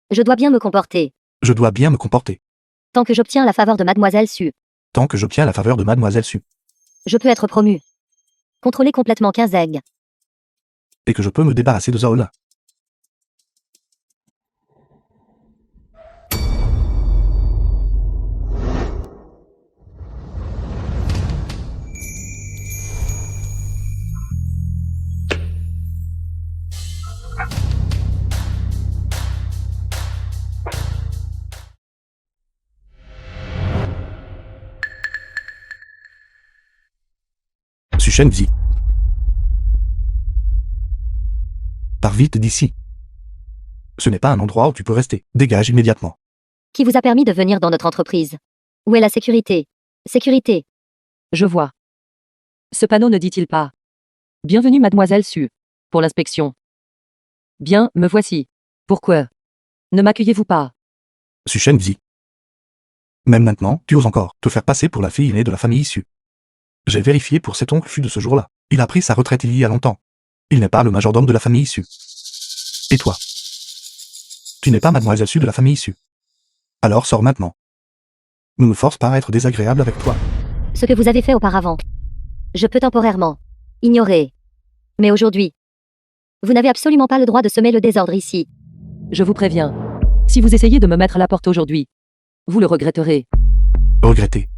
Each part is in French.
Je dois bien me comporter. Je dois bien me comporter. Tant que j'obtiens la faveur de Mademoiselle Su. Tant que j'obtiens la faveur de Mademoiselle Su. Je peux être promu. Contrôler complètement Kinzeg. Et que je peux me débarrasser de Zao Lin. Suchen Zi. Pars vite d'ici. Ce n'est pas un endroit où tu peux rester. Dégage immédiatement. Qui vous a permis de venir dans notre entreprise? Où est la sécurité? Sécurité. Je vois. Ce panneau ne dit-il pas Bienvenue Mademoiselle Su. Pour l'inspection. Bien, me voici. Pourquoi ne m'accueillez-vous pas? Suchen Zi. Même maintenant, tu oses encore te faire passer pour la fille aînée de la famille issue. J'ai vérifié pour cet oncle Fu de ce jour-là. Il a pris sa retraite il y a longtemps. Il n'est pas le majordome de la famille issue. Et toi? Tu n'es pas Mademoiselle Su de la famille issue. Alors sors maintenant. Ne me force pas à être désagréable avec toi. Ce que vous avez fait auparavant. Je peux temporairement ignorer. Mais aujourd'hui, vous n'avez absolument pas le droit de semer le désordre ici. Je vous préviens. Si vous essayez de me mettre à la porte aujourd'hui, vous le regretterez. Regretter.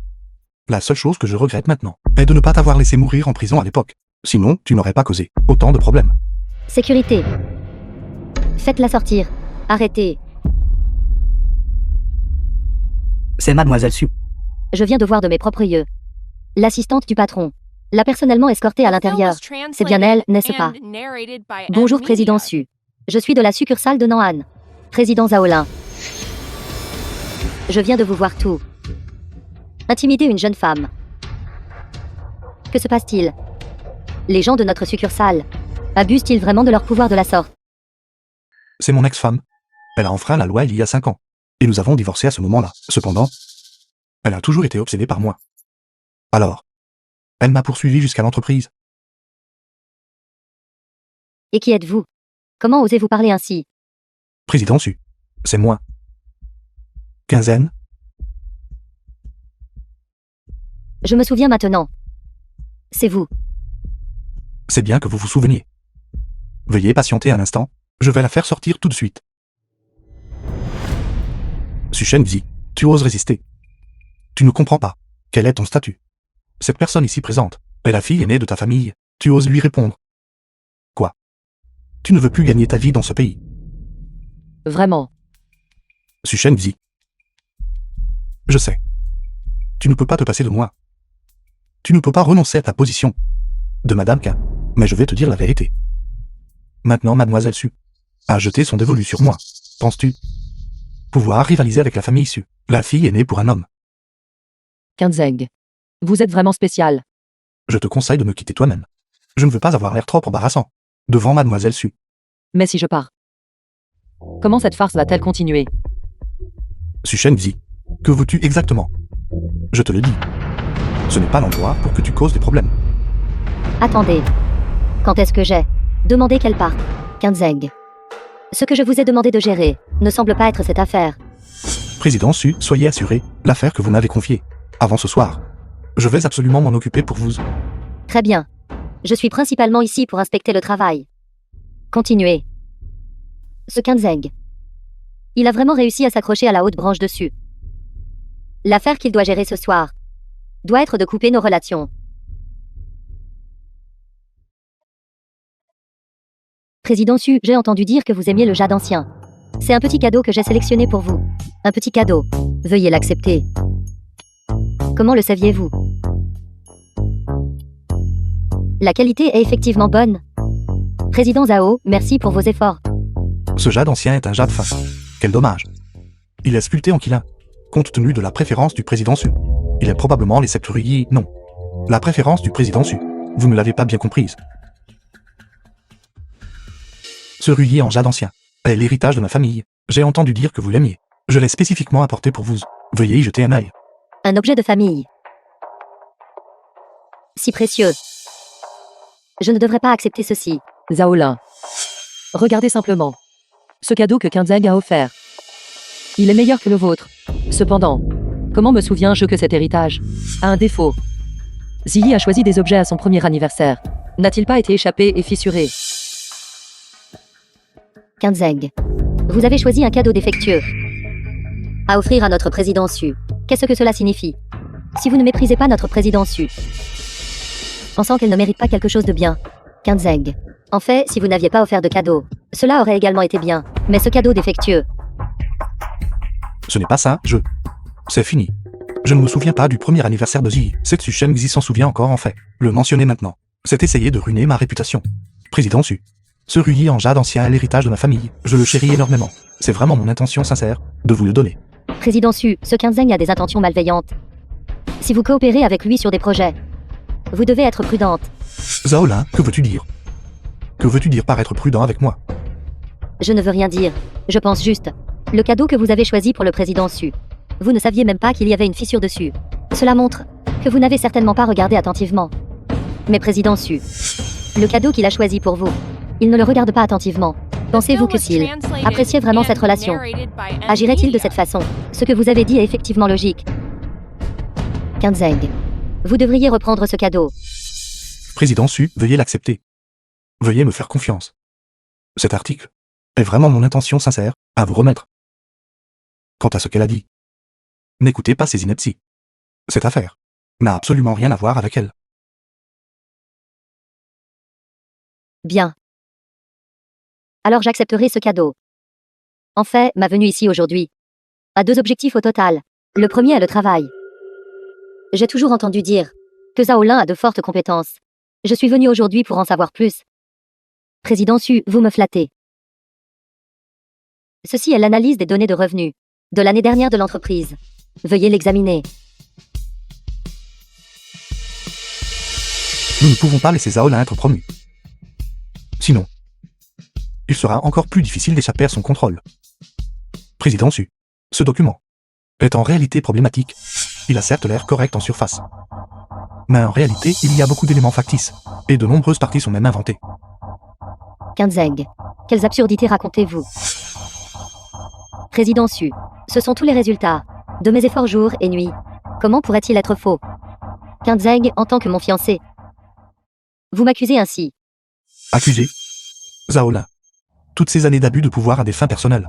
La seule chose que je regrette maintenant est de ne pas t'avoir laissé mourir en prison à l'époque. Sinon, tu n'aurais pas causé autant de problèmes. Sécurité. Faites-la sortir. Arrêtez. C'est Mademoiselle Su. Je viens de voir de mes propres yeux. L'assistante du patron l'a personnellement escortée à l'intérieur. C'est bien elle, n'est-ce pas? Bonjour Président Su. Je suis de la succursale de Nan'an. Président Zhao Lin. Je viens de vous voir tout. Intimider une jeune femme. Que se passe-t-il? Les gens de notre succursale abusent-ils vraiment de leur pouvoir de la sorte? C'est mon ex-femme. Elle a enfreint la loi il y a 5 ans. Et nous avons divorcé à ce moment-là. Cependant, elle a toujours été obsédée par moi. Alors, elle m'a poursuivi jusqu'à l'entreprise. Et qui êtes-vous? Comment osez-vous parler ainsi? Président Su. C'est moi. Quinzaine. Je me souviens maintenant. C'est vous. C'est bien que vous vous souveniez. Veuillez patienter un instant, je vais la faire sortir tout de suite. Suchen Zi, tu oses résister. Tu ne comprends pas. Quel est ton statut? Cette personne ici présente est la fille aînée de ta famille. Tu oses lui répondre. Quoi? Tu ne veux plus gagner ta vie dans ce pays. Vraiment. Suchen Zi. Je sais. Tu ne peux pas te passer de moi. Tu ne peux pas renoncer à ta position de Madame K. Mais je vais te dire la vérité. Maintenant, Mademoiselle Su a jeté son dévolu sur moi. Penses-tu pouvoir rivaliser avec la famille Su? La fille est née pour un homme. Kinzeg. Vous êtes vraiment spécial. Je te conseille de me quitter toi-même. Je ne veux pas avoir l'air trop embarrassant devant Mademoiselle Su. Mais si je pars, comment cette farce va-t-elle continuer? Suchen Zi, que veux-tu exactement? Je te le dis. Ce n'est pas l'endroit pour que tu causes des problèmes. Attendez. Quand est-ce que j'ai demandé qu'elle parte? Kinzeg. Ce que je vous ai demandé de gérer ne semble pas être cette affaire. Président Su, soyez assuré, l'affaire que vous m'avez confiée avant ce soir. Je vais absolument m'en occuper pour vous. Très bien. Je suis principalement ici pour inspecter le travail. Continuez. Ce Kinzeg. Il a vraiment réussi à s'accrocher à la haute branche dessus. L'affaire qu'il doit gérer ce soir doit être de couper nos relations. Président Su, j'ai entendu dire que vous aimiez le jade ancien. C'est un petit cadeau que j'ai sélectionné pour vous. Un petit cadeau. Veuillez l'accepter. Comment le saviez-vous? La qualité est effectivement bonne. Président Zhao, merci pour vos efforts. Ce jade ancien est un jade fin. Quel dommage. Il est sculpté en quilin. Compte tenu de la préférence du président Su. Il est probablement les septurilles, non. La préférence du président Su. Vous ne l'avez pas bien comprise. Ce ruyé en jade ancien est l'héritage de ma famille. J'ai entendu dire que vous l'aimiez. Je l'ai spécifiquement apporté pour vous. Veuillez y jeter un œil. Un objet de famille. Si précieux. Je ne devrais pas accepter ceci. Zhao Lin. Regardez simplement. Ce cadeau que Kinzeg a offert. Il est meilleur que le vôtre. Cependant, comment me souviens-je que cet héritage a un défaut? Ziyi a choisi des objets à son premier anniversaire. N'a-t-il pas été échappé et fissuré? Kinzeng. Vous avez choisi un cadeau défectueux à offrir à notre président Su. Qu'est-ce que cela signifie? Si vous ne méprisez pas notre président Su, pensant qu'elle ne mérite pas quelque chose de bien. Kinzeng. En fait, si vous n'aviez pas offert de cadeau, cela aurait également été bien. Mais ce cadeau défectueux, Ce n'est pas ça, C'est fini. Je ne me souviens pas du premier anniversaire de Ziyi. Cette Su Shengzi s'en souvient encore en fait. Le mentionner maintenant, c'est essayer de ruiner ma réputation. Président Su. Ce rubis en jade ancien est l'héritage de ma famille. Je le chéris énormément. C'est vraiment mon intention sincère de vous le donner. Président Su, ce Kinzeng a des intentions malveillantes. Si vous coopérez avec lui sur des projets, vous devez être prudente. Zaolin, que veux-tu dire? Que veux-tu dire par être prudent avec moi? Je ne veux rien dire. Je pense juste. Le cadeau que vous avez choisi pour le président Su. Vous ne saviez même pas qu'il y avait une fissure dessus. Cela montre que vous n'avez certainement pas regardé attentivement. Mais président Su, le cadeau qu'il a choisi pour vous, il ne le regarde pas attentivement. Pensez-vous que s'il appréciait vraiment cette relation, agirait-il de cette façon? Ce que vous avez dit est effectivement logique. Kinzeng, vous devriez reprendre ce cadeau. Président Su, veuillez l'accepter. Veuillez me faire confiance. Cet article est vraiment mon intention sincère à vous remettre. Quant à ce qu'elle a dit, n'écoutez pas ces inepties. Cette affaire n'a absolument rien à voir avec elle. Bien. Alors j'accepterai ce cadeau. En fait, ma venue ici aujourd'hui a deux objectifs au total. Le premier est le travail. J'ai toujours entendu dire que Zaolin a de fortes compétences. Je suis venu aujourd'hui pour en savoir plus. Président Su, vous me flattez. Ceci est l'analyse des données de revenus de l'année dernière de l'entreprise. Veuillez l'examiner. Nous ne pouvons pas laisser Zaolin être promu. Sinon, il sera encore plus difficile d'échapper à son contrôle. Président Su, ce document est en réalité problématique. Il a certes l'air correct en surface, mais en réalité, il y a beaucoup d'éléments factices, et de nombreuses parties sont même inventées. Kinzeng, quelles absurdités racontez-vous? Président Su, ce sont tous les résultats de mes efforts jour et nuit. Comment pourrait-il être faux? Kinzeng, en tant que mon fiancé, vous m'accusez ainsi. Accusé? Zaolin, toutes ces années d'abus de pouvoir à des fins personnelles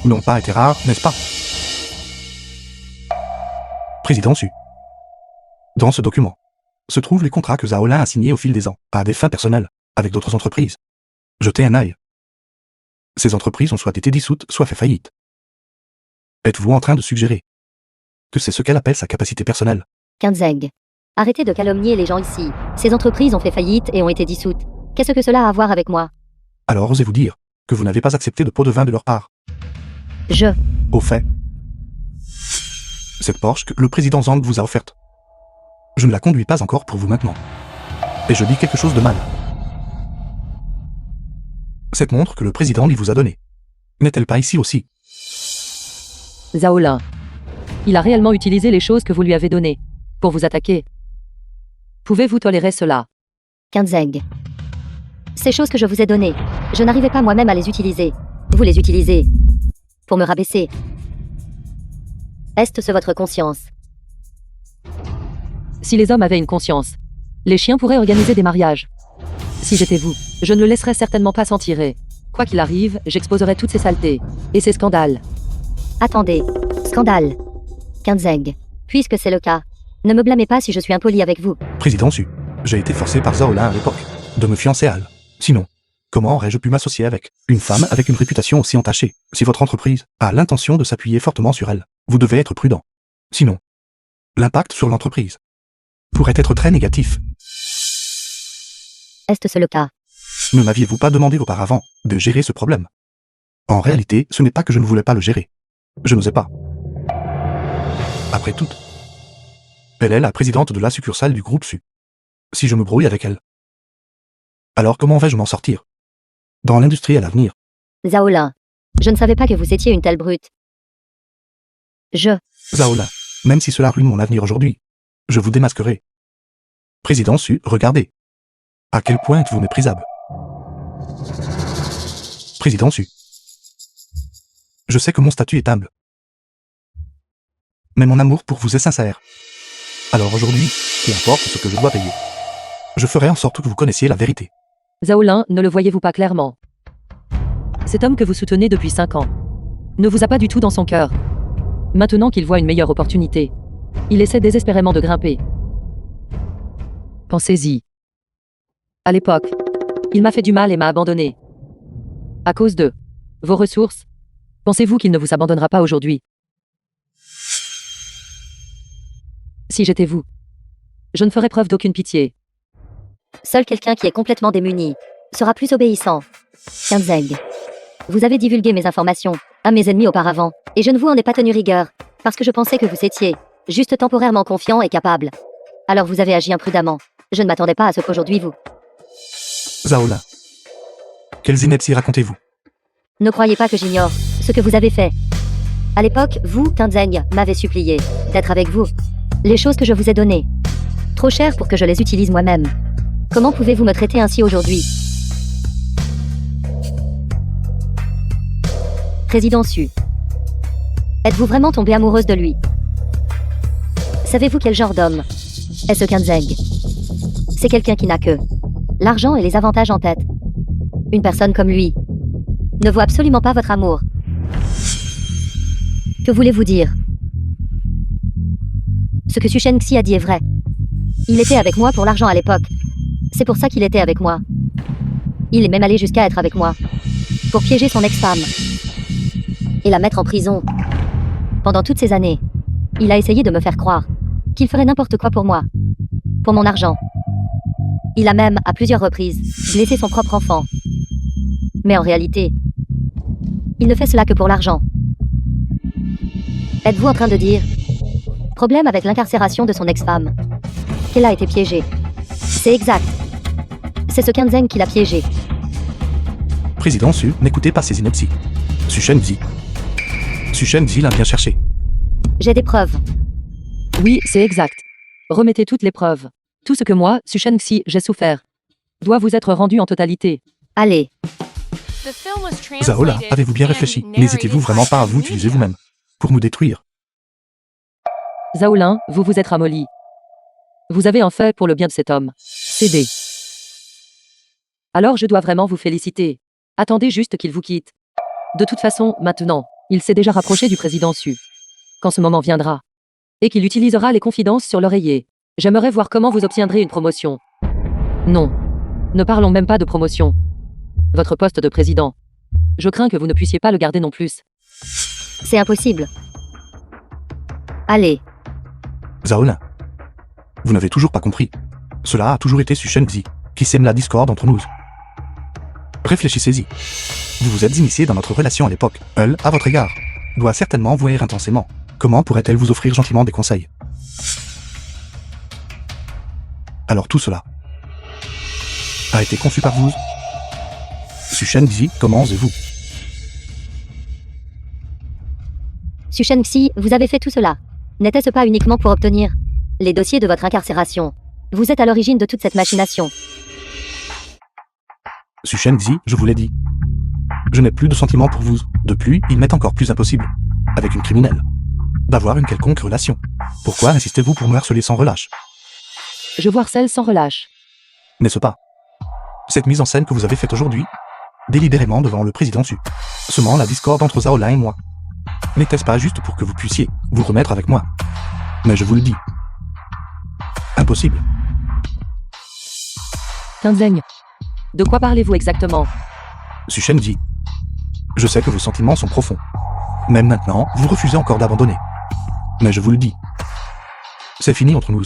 n'ont pas été rares, n'est-ce pas? Président Su. Dans ce document se trouvent les contrats que Zaolin a signés au fil des ans, à des fins personnelles, avec d'autres entreprises. Jetez un œil. Ces entreprises ont soit été dissoutes, soit fait faillite. Êtes-vous en train de suggérer que c'est ce qu'elle appelle sa capacité personnelle? Kinzeng, arrêtez de calomnier les gens ici. Ces entreprises ont fait faillite et ont été dissoutes. Qu'est-ce que cela a à voir avec moi? Alors osez-vous dire que vous n'avez pas accepté de pot de vin de leur part? Au fait, cette Porsche que le président Zhang vous a offerte, je ne la conduis pas encore pour vous maintenant. Et je dis quelque chose de mal. Cette montre que le président lui vous a donnée, n'est-elle pas ici aussi? Zaolin. Il a réellement utilisé les choses que vous lui avez données pour vous attaquer. Pouvez-vous tolérer cela? Kinzeng. Ces choses que je vous ai données, je n'arrivais pas moi-même à les utiliser. Vous les utilisez pour me rabaisser. Est-ce votre conscience? Si les hommes avaient une conscience, les chiens pourraient organiser des mariages. Si j'étais vous, je ne le laisserais certainement pas s'en tirer. Quoi qu'il arrive, j'exposerai toutes ces saletés et ces scandales. Attendez. Scandale. Kinzeng. Puisque c'est le cas, ne me blâmez pas si je suis impoli avec vous. Président Su, j'ai été forcé par Zaolin à l'époque de me fiancer à elle. Sinon, comment aurais-je pu m'associer avec une femme avec une réputation aussi entachée? Si votre entreprise a l'intention de s'appuyer fortement sur elle, vous devez être prudent. Sinon, l'impact sur l'entreprise pourrait être très négatif. Est-ce le cas? Ne m'aviez-vous pas demandé auparavant de gérer ce problème? En réalité, ce n'est pas que je ne voulais pas le gérer. Je n'osais pas. Après tout, elle est la présidente de la succursale du groupe Su. Si je me brouille avec elle, alors comment vais-je m'en sortir dans l'industrie à l'avenir? Zaolin. Je ne savais pas que vous étiez une telle brute. Zaolin, même si cela ruine mon avenir aujourd'hui, je vous démasquerai. Président Su, regardez. À quel point êtes-vous méprisable? Président Su. Je sais que mon statut est humble, Mais mon amour pour vous est sincère. Alors aujourd'hui, peu importe ce que je dois payer, je ferai en sorte que vous connaissiez la vérité. Zaolin, ne le voyez-vous pas clairement? Cet homme que vous soutenez depuis 5 ans ne vous a pas du tout dans son cœur. Maintenant qu'il voit une meilleure opportunité, il essaie désespérément de grimper. Pensez-y. À l'époque, il m'a fait du mal et m'a abandonné. À cause de vos ressources, pensez-vous qu'il ne vous abandonnera pas aujourd'hui? Si j'étais vous, je ne ferais preuve d'aucune pitié. Seul quelqu'un qui est complètement démuni sera plus obéissant. Kinzeg. Vous avez divulgué mes informations à mes ennemis auparavant, et je ne vous en ai pas tenu rigueur, parce que je pensais que vous étiez juste temporairement confiant et capable. Alors vous avez agi imprudemment. Je ne m'attendais pas à ce qu'aujourd'hui vous... Zaolin. Quelles inepties racontez-vous? Ne croyez pas que j'ignore ce que vous avez fait. À l'époque, vous, Kinzeg, m'avez supplié d'être avec vous. Les choses que je vous ai données, trop chères pour que je les utilise moi-même. Comment pouvez-vous me traiter ainsi aujourd'hui? Président Su. Êtes-vous vraiment tombée amoureuse de lui? Savez-vous quel genre d'homme est ce Kinzeg? C'est quelqu'un qui n'a que l'argent et les avantages en tête. Une personne comme lui ne vaut absolument pas votre amour. Que voulez-vous dire? Ce que Su Shenxi a dit est vrai. Il était avec moi pour l'argent à l'époque. C'est pour ça qu'il était avec moi. Il est même allé jusqu'à être avec moi pour piéger son ex-femme et la mettre en prison. Pendant toutes ces années, il a essayé de me faire croire qu'il ferait n'importe quoi pour moi, pour mon argent. Il a même, à plusieurs reprises, blessé son propre enfant. Mais en réalité, il ne fait cela que pour l'argent. Êtes-vous en train de dire problème avec l'incarcération de son ex-femme, qu'elle a été piégée? C'est exact. C'est ce Kinzeg qui l'a piégée. Président Su, n'écoutez pas ces inepties. Su Shenzi. Su Shenzi l'a bien cherché. J'ai des preuves. Oui, c'est exact. Remettez toutes les preuves. Tout ce que moi, Su Shenxi, j'ai souffert, doit vous être rendu en totalité. Allez. Zaola, avez-vous bien réfléchi? N'hésitez-vous vraiment pas à vous utiliser vous-même pour nous détruire? Zaolin, vous vous êtes ramolli. Vous avez en fait pour le bien de cet homme cédé. Alors je dois vraiment vous féliciter. Attendez juste qu'il vous quitte. De toute façon, maintenant, il s'est déjà rapproché du président Su. Quand ce moment viendra, et qu'il utilisera les confidences sur l'oreiller, j'aimerais voir comment vous obtiendrez une promotion. Non. Ne parlons même pas de promotion. Votre poste de président. Je crains que vous ne puissiez pas le garder non plus. C'est impossible. Allez. Zaolin. Vous n'avez toujours pas compris. Cela a toujours été Su Shenzi qui sème la discorde entre nous. Réfléchissez-y. Vous vous êtes initié dans notre relation à l'époque. Elle, à votre égard, doit certainement vous haïr intensément. Comment pourrait-elle vous offrir gentiment des conseils? Alors tout cela a été conçu par vous. Su Shenzi, comment osez-vous? Su Shenxi, vous avez fait tout cela. N'était-ce pas uniquement pour obtenir les dossiers de votre incarcération? Vous êtes à l'origine de toute cette machination. Su Shenzi, je vous l'ai dit. Je n'ai plus de sentiments pour vous. De plus, il m'est encore plus impossible, avec une criminelle, d'avoir une quelconque relation. Pourquoi insistez-vous pour me harceler sans relâche? Je vous harcèle sans relâche. N'est-ce pas? Cette mise en scène que vous avez faite aujourd'hui, délibérément devant le président Su, semant la discorde entre Zaolin et moi, n'était-ce pas juste pour que vous puissiez vous remettre avec moi? Mais je vous le dis. Impossible. Kinzeg. De quoi parlez-vous exactement? Su Shenzi. Je sais que vos sentiments sont profonds. Même maintenant, vous refusez encore d'abandonner. Mais je vous le dis. C'est fini entre nous.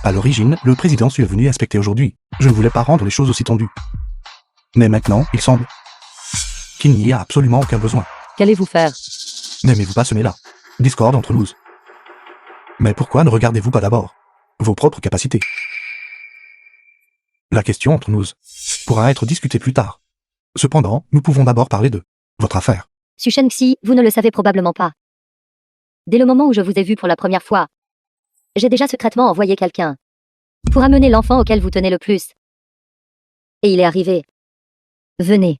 À l'origine, le président Su est venu inspecter aujourd'hui. Je ne voulais pas rendre les choses aussi tendues. Mais maintenant, il semble qu'il n'y a absolument aucun besoin. Qu'allez-vous faire? N'aimez-vous pas semer là discorde entre nous? Mais pourquoi ne regardez-vous pas d'abord vos propres capacités? La question entre nous pourra être discutée plus tard. Cependant, nous pouvons d'abord parler de votre affaire. Su Shenxi, vous ne le savez probablement pas. Dès le moment où je vous ai vu pour la première fois, j'ai déjà secrètement envoyé quelqu'un pour amener l'enfant auquel vous tenez le plus. Et il est arrivé. Venez.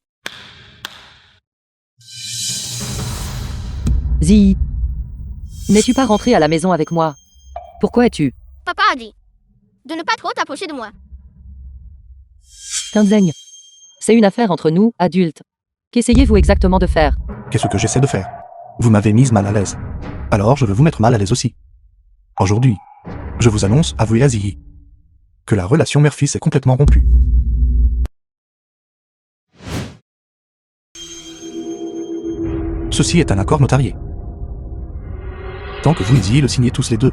Ziyi. N'es-tu pas rentré à la maison avec moi? Pourquoi es-tu? Papa a dit de ne pas trop t'approcher de moi. Quinzeng. C'est une affaire entre nous, adultes. Qu'essayez-vous exactement de faire? Qu'est-ce que j'essaie de faire? Vous m'avez mise mal à l'aise. Alors je veux vous mettre mal à l'aise aussi. Aujourd'hui, je vous annonce, avouez à Ziyi, que la relation mère-fils est complètement rompue. Ceci est un accord notarié. Tant que vous et Ziyi le signez tous les deux,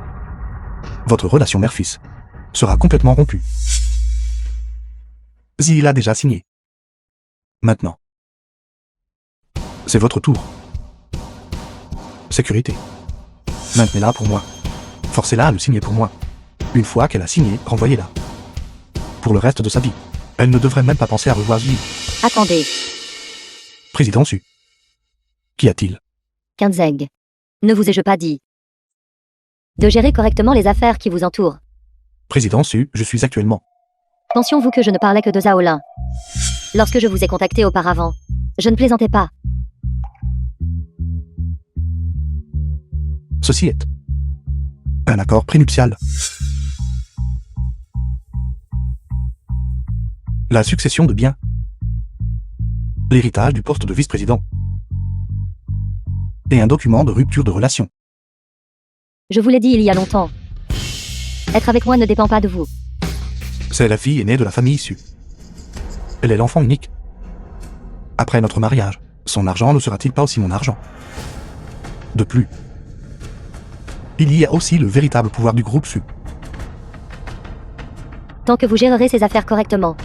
votre relation mère-fils sera complètement rompue. Ziyi l'a déjà signé. Maintenant, c'est votre tour. Sécurité. Maintenez-la pour moi. Forcez-la à le signer pour moi. Une fois qu'elle a signé, renvoyez-la. Pour le reste de sa vie, elle ne devrait même pas penser à revoir Ziyi. Attendez, Président Su. Qu'y a-t-il? Quinzeng. Ne vous ai-je pas dit de gérer correctement les affaires qui vous entourent? Président Su, je suis actuellement. Pensions-vous que je ne parlais que de Zhaolin? Lorsque je vous ai contacté auparavant, je ne plaisantais pas. Ceci est un accord prénuptial. La succession de biens. L'héritage du poste de vice-président. Et un document de rupture de relation. Je vous l'ai dit il y a longtemps. Être avec moi ne dépend pas de vous. C'est la fille aînée de la famille Su. Elle est l'enfant unique. Après notre mariage, son argent ne sera-t-il pas aussi mon argent? De plus, il y a aussi le véritable pouvoir du groupe Su. Tant que vous gérerez ces affaires correctement,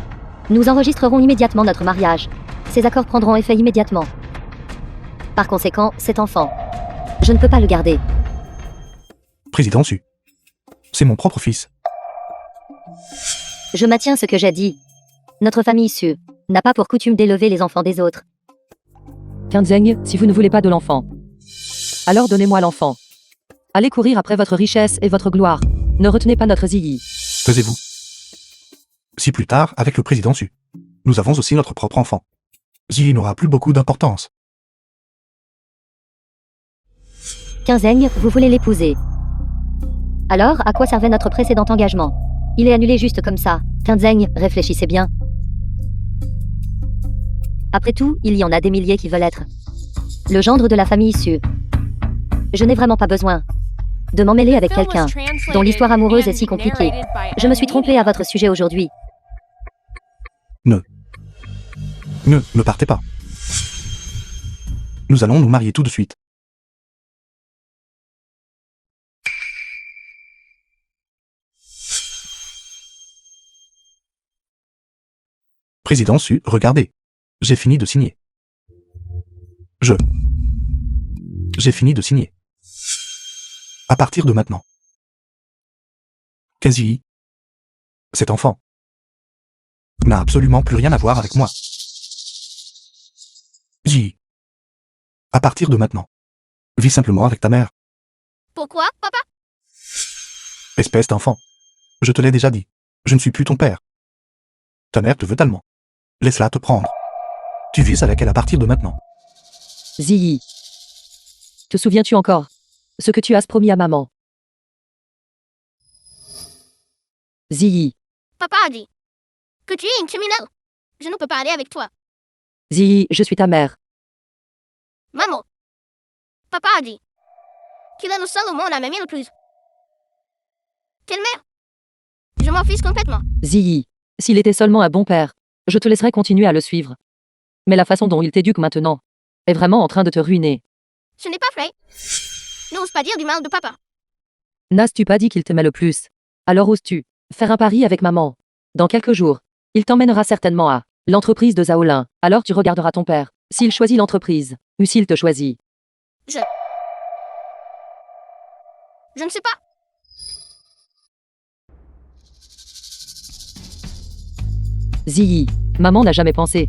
nous enregistrerons immédiatement notre mariage. Ces accords prendront effet immédiatement. Par conséquent, cet enfant, je ne peux pas le garder. Président Su. C'est mon propre fils. Je maintiens ce que j'ai dit. Notre famille Su n'a pas pour coutume d'élever les enfants des autres. Quinzeng, si vous ne voulez pas de l'enfant, alors donnez-moi l'enfant. Allez courir après votre richesse et votre gloire. Ne retenez pas notre Ziyi. Taisez-vous. Si plus tard, avec le président Su, nous avons aussi notre propre enfant, Ziyi n'aura plus beaucoup d'importance. Quinzeng, vous voulez l'épouser. Alors, à quoi servait notre précédent engagement? Il est annulé juste comme ça. Quinzeng, réfléchissez bien. Après tout, il y en a des milliers qui veulent être le gendre de la famille Su. Je n'ai vraiment pas besoin de m'emmêler avec quelqu'un dont l'histoire amoureuse est si compliquée. Je me suis trompée à votre sujet aujourd'hui. Ne partez pas. Nous allons nous marier tout de suite. Président Su, regardez. J'ai fini de signer. J'ai fini de signer. À partir de maintenant. Ziyi, cet enfant, n'a absolument plus rien à voir avec moi. Ziyi, à partir de maintenant, vis simplement avec ta mère. Pourquoi, papa? Espèce d'enfant. Je te l'ai déjà dit. Je ne suis plus ton père. Ta mère te veut tellement. Laisse-la te prendre. Tu vis avec elle à partir de maintenant. Ziyi. Te souviens-tu encore ce que tu as promis à maman? Ziyi. Papa a dit que tu es une criminelle. Je ne peux pas aller avec toi. Ziyi, je suis ta mère. Maman. Papa a dit qu'il est le seul au monde à m'aimer le plus. Quelle mère? Je m'en fiche complètement. Ziyi. S'il était seulement un bon père, je te laisserais continuer à le suivre. Mais la façon dont il t'éduque maintenant est vraiment en train de te ruiner. Ce n'est pas vrai. N'ose pas dire du mal de papa. N'as-tu pas dit qu'il t'aimait le plus? Alors oses-tu faire un pari avec maman? Dans quelques jours, il t'emmènera certainement à l'entreprise de Zhaolin. Alors tu regarderas ton père, s'il choisit l'entreprise, ou s'il te choisit. Je ne sais pas. Ziyi, maman n'a jamais pensé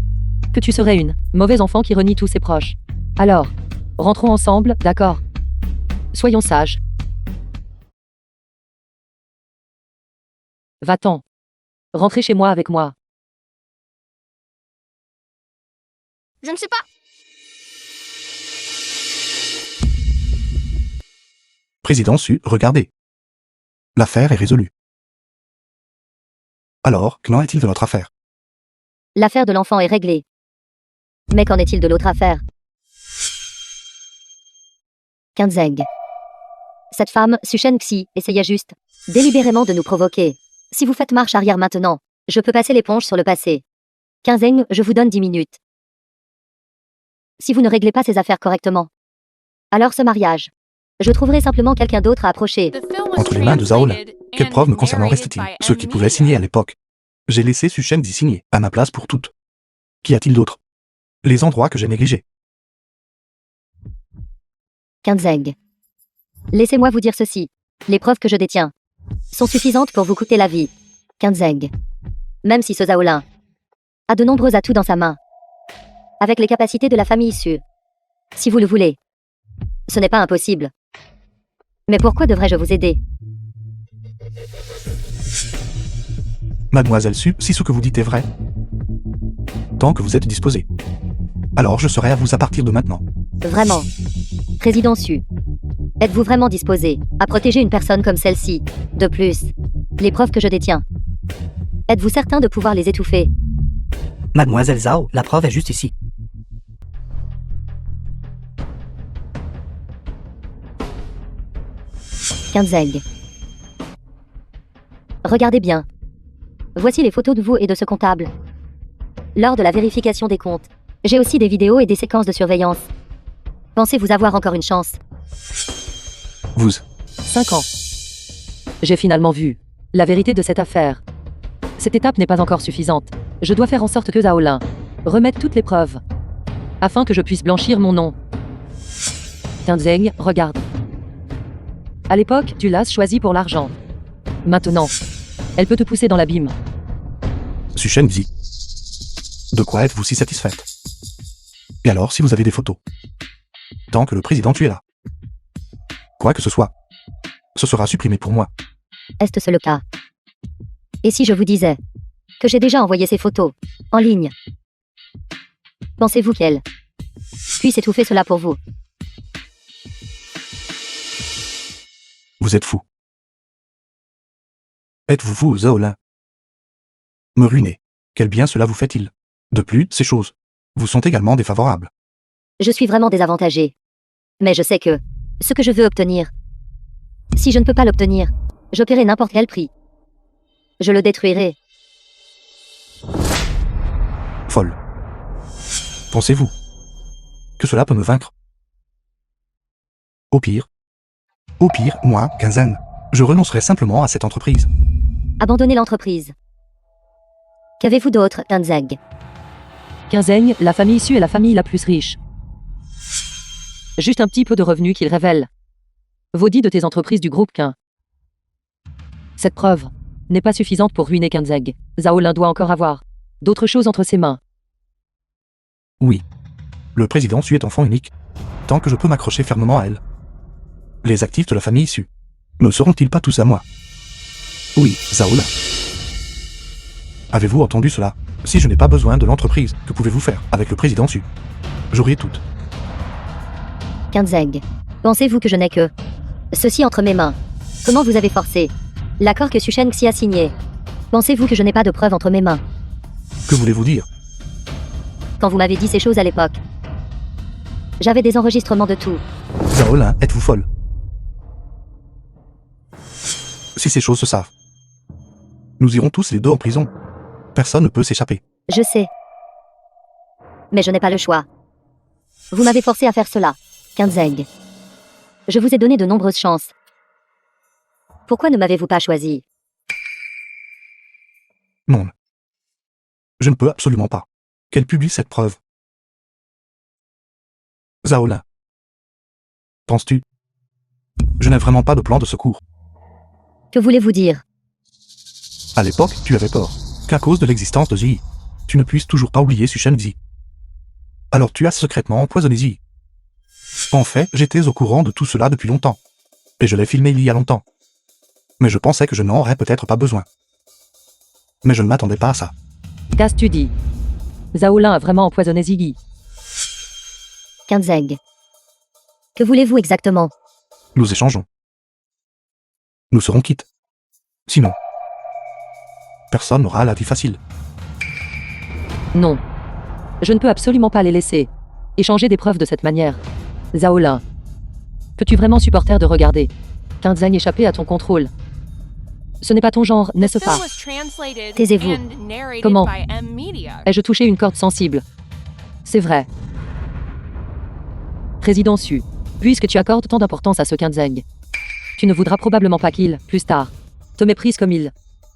que tu serais une mauvaise enfant qui renie tous ses proches. Alors, rentrons ensemble, d'accord? Soyons sages. Va-t'en. Rentrez chez moi avec moi. Je ne sais pas. Président Su, regardez. L'affaire est résolue. Alors, qu'en est-il de notre affaire? L'affaire de l'enfant est réglée. Mais qu'en est-il de l'autre affaire? Kinzeg. Cette femme, Suchen Xi, essayait juste, délibérément de nous provoquer. Si vous faites marche arrière maintenant, je peux passer l'éponge sur le passé. Kinzeng, je vous donne 10 minutes. Si vous ne réglez pas ces affaires correctement, alors ce mariage, je trouverai simplement quelqu'un d'autre à approcher. Entre les mains de Zhao Lin, quelles preuves me concernant restent-il? Ceux qui pouvaient signer à l'époque. J'ai laissé Suchen d'y signer, à ma place pour toutes. Qu'y a-t-il d'autre? Les endroits que j'ai négligés. Kinzeg. Laissez-moi vous dire ceci. Les preuves que je détiens sont suffisantes pour vous coûter la vie. Kinzeg. Même si ce Zhao Lin a de nombreux atouts dans sa main, avec les capacités de la famille issue. Si vous le voulez, ce n'est pas impossible. Mais pourquoi devrais-je vous aider? Mademoiselle Su, si ce que vous dites est vrai, tant que vous êtes disposé, alors je serai à vous à partir de maintenant. Vraiment. Président Su. Êtes-vous vraiment disposé à protéger une personne comme celle-ci? De plus, les preuves que je détiens, êtes-vous certain de pouvoir les étouffer? Mademoiselle Zhao, la preuve est juste ici. Kinzeg. Regardez bien. Voici les photos de vous et de ce comptable. Lors de la vérification des comptes, j'ai aussi des vidéos et des séquences de surveillance. Pensez-vous avoir encore une chance? Vous, 5 ans. J'ai finalement vu la vérité de cette affaire. Cette étape n'est pas encore suffisante. Je dois faire en sorte que Zhao Lin remette toutes les preuves, afin que je puisse blanchir mon nom. Kinzeng, regarde. À l'époque, tu l'as choisi pour l'argent. Maintenant, elle peut te pousser dans l'abîme. Suchen Xi. De quoi êtes-vous si satisfaite? Et alors, si vous avez des photos? Tant que le président tu es là. Quoi que ce soit, ce sera supprimé pour moi. Est-ce le cas? Et si je vous disais que j'ai déjà envoyé ces photos en ligne? Pensez-vous qu'elle puisse étouffer cela pour vous? Vous êtes fou. Êtes-vous fou, Zhao Lin? Me ruiner. Quel bien cela vous fait-il? De plus, ces choses vous sont également défavorables. Je suis vraiment désavantagée. Mais je sais que ce que je veux obtenir, si je ne peux pas l'obtenir, je paierai n'importe quel prix. Je le détruirai. Folle. Pensez-vous que cela peut me vaincre? Au pire, moi, Kinzeng, je renoncerai simplement à cette entreprise. Abandonnez l'entreprise. Qu'avez-vous d'autre, Kinzeg? Kinzeng, la famille issue est la famille la plus riche. Juste un petit peu de revenus qu'il révèle. Vaudit de tes entreprises du groupe Qin. Cette preuve n'est pas suffisante pour ruiner Kinzeg. Zhao Lin doit encore avoir d'autres choses entre ses mains. Oui. Le président Su est enfant unique. Tant que je peux m'accrocher fermement à elle. Les actifs de la famille issue ne seront-ils pas tous à moi? Oui, Zhao Lin. Avez-vous entendu cela? Si je n'ai pas besoin de l'entreprise, que pouvez-vous faire avec le président Su? J'aurai toutes. Kinzeg. Pensez-vous que je n'ai que ceci entre mes mains? Comment vous avez forcé l'accord que Suchen Xi a signé? Pensez-vous que je n'ai pas de preuves entre mes mains? Que voulez-vous dire? Quand vous m'avez dit ces choses à l'époque, j'avais des enregistrements de tout. Zhao Lin, êtes-vous folle? Si ces choses se savent, nous irons tous les deux en prison. Personne ne peut s'échapper. Je sais. Mais je n'ai pas le choix. Vous m'avez forcé à faire cela, Kinzeg. Je vous ai donné de nombreuses chances. Pourquoi ne m'avez-vous pas choisi? Non. Je ne peux absolument pas. Qu'elle publie cette preuve. Zhao Lin. Penses-tu? Je n'ai vraiment pas de plan de secours. Que voulez-vous dire? À l'époque, tu avais peur qu'à cause de l'existence de Zi, tu ne puisses toujours pas oublier Suchen Xi. Alors tu as secrètement empoisonné Zi. En fait, j'étais au courant de tout cela depuis longtemps. Et je l'ai filmé il y a longtemps. Mais je pensais que je n'en aurais peut-être pas besoin. Mais je ne m'attendais pas à ça. Qu'as-tu tu dis? Zhao Lin a vraiment empoisonné Ziggy. Kinzeg. Que voulez-vous exactement? Nous échangeons. nous serons quittes. Sinon, personne n'aura la vie facile. Non. Je ne peux absolument pas les laisser échanger des preuves de cette manière. Zhao Lin. Peux-tu vraiment supporter de regarder Qin Zheng échapper à ton contrôle? Ce n'est pas ton genre, n'est-ce pas? Taisez-vous. Comment? Ai-je touché une corde sensible? C'est vrai. Président Su, puisque tu accordes tant d'importance à ce Qin Zheng, tu ne voudras probablement pas qu'il, plus tard, te méprise comme il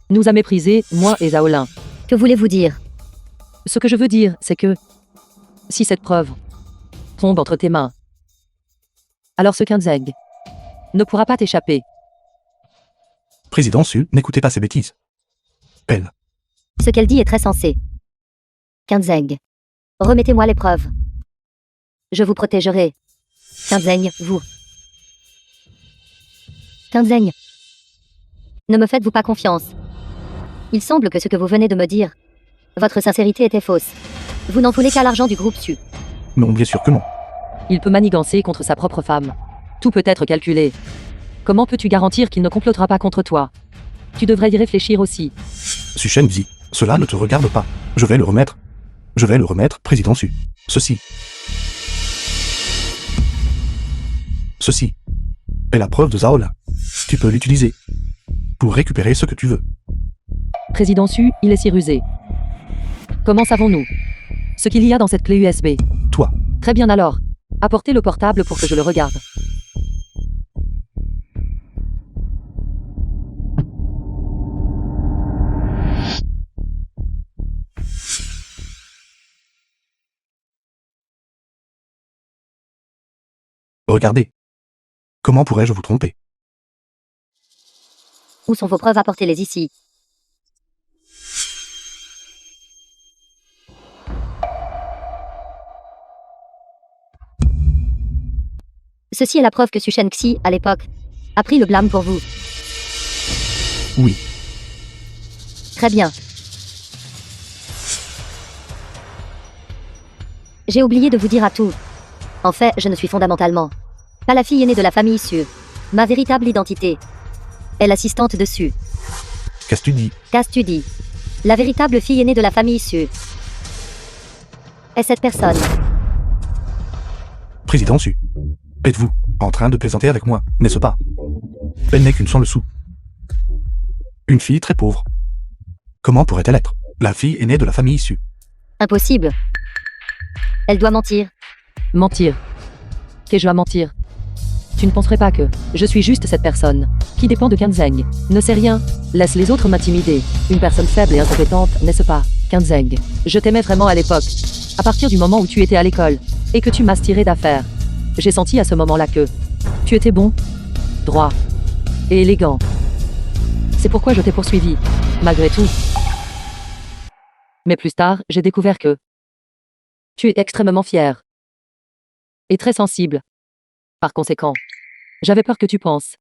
nous a méprisés, moi et Zhao Lin. Que voulez-vous dire? Ce que je veux dire, c'est que si cette preuve tombe entre tes mains, alors ce Qin Zheng ne pourra pas t'échapper. Président Su, n'écoutez pas ces bêtises. Elle. Ce qu'elle dit est très sensé. Qin Zheng. Remettez-moi les preuves. Je vous protégerai. Qin Zheng, vous. Qin Zheng. Ne me faites-vous pas confiance? Il semble que ce que vous venez de me dire, votre sincérité était fausse. Vous n'en voulez qu'à l'argent du groupe Su. Non, bien sûr que non. Il peut manigancer contre sa propre femme. Tout peut être calculé. Comment peux-tu garantir qu'il ne complotera pas contre toi? Tu devrais y réfléchir aussi. Su Shenzi, cela ne te regarde pas. Je vais le remettre. Je vais le remettre, président Su. Ceci est la preuve de Zhao Lin. Tu peux l'utiliser pour récupérer ce que tu veux. Président Su, il est si rusé. Comment savons-nous ce qu'il y a dans cette clé USB? Toi, Très bien alors. Apportez le portable pour que je le regarde. regardez. Comment pourrais-je vous tromper? Où sont vos preuves? Apportez-les ici. Ceci est la preuve que Su Shenxi, à l'époque, a pris le blâme pour vous. Oui. Très bien. J'ai oublié de vous dire à tout. En fait, je ne suis fondamentalement pas la fille aînée de la famille Su. Ma véritable identité est l'assistante de Su. Qu'est-ce que tu dis? Qu'as-tu tu dis? La véritable fille aînée de la famille Su est cette personne. Président Su. Êtes-vous en train de plaisanter avec moi, n'est-ce pas? Elle n'est qu'une sans le sou. Une fille très pauvre. Comment pourrait-elle être la fille aînée de la famille Su? Impossible. Elle doit mentir. Mentir. Qu'ai-je à mentir? Tu ne penserais pas que je suis juste cette personne qui dépend de Qin Zheng. Ne sais rien. Laisse les autres m'intimider. Une personne faible et incompétente, n'est-ce pas, Qin Zheng? Je t'aimais vraiment à l'époque. À partir du moment où tu étais à l'école et que tu m'as tiré d'affaire. J'ai senti à ce moment-là que tu étais bon, droit et élégant. C'est pourquoi je t'ai poursuivi, malgré tout. Mais plus tard, j'ai découvert que tu es extrêmement fier et très sensible. Par conséquent, j'avais peur que tu penses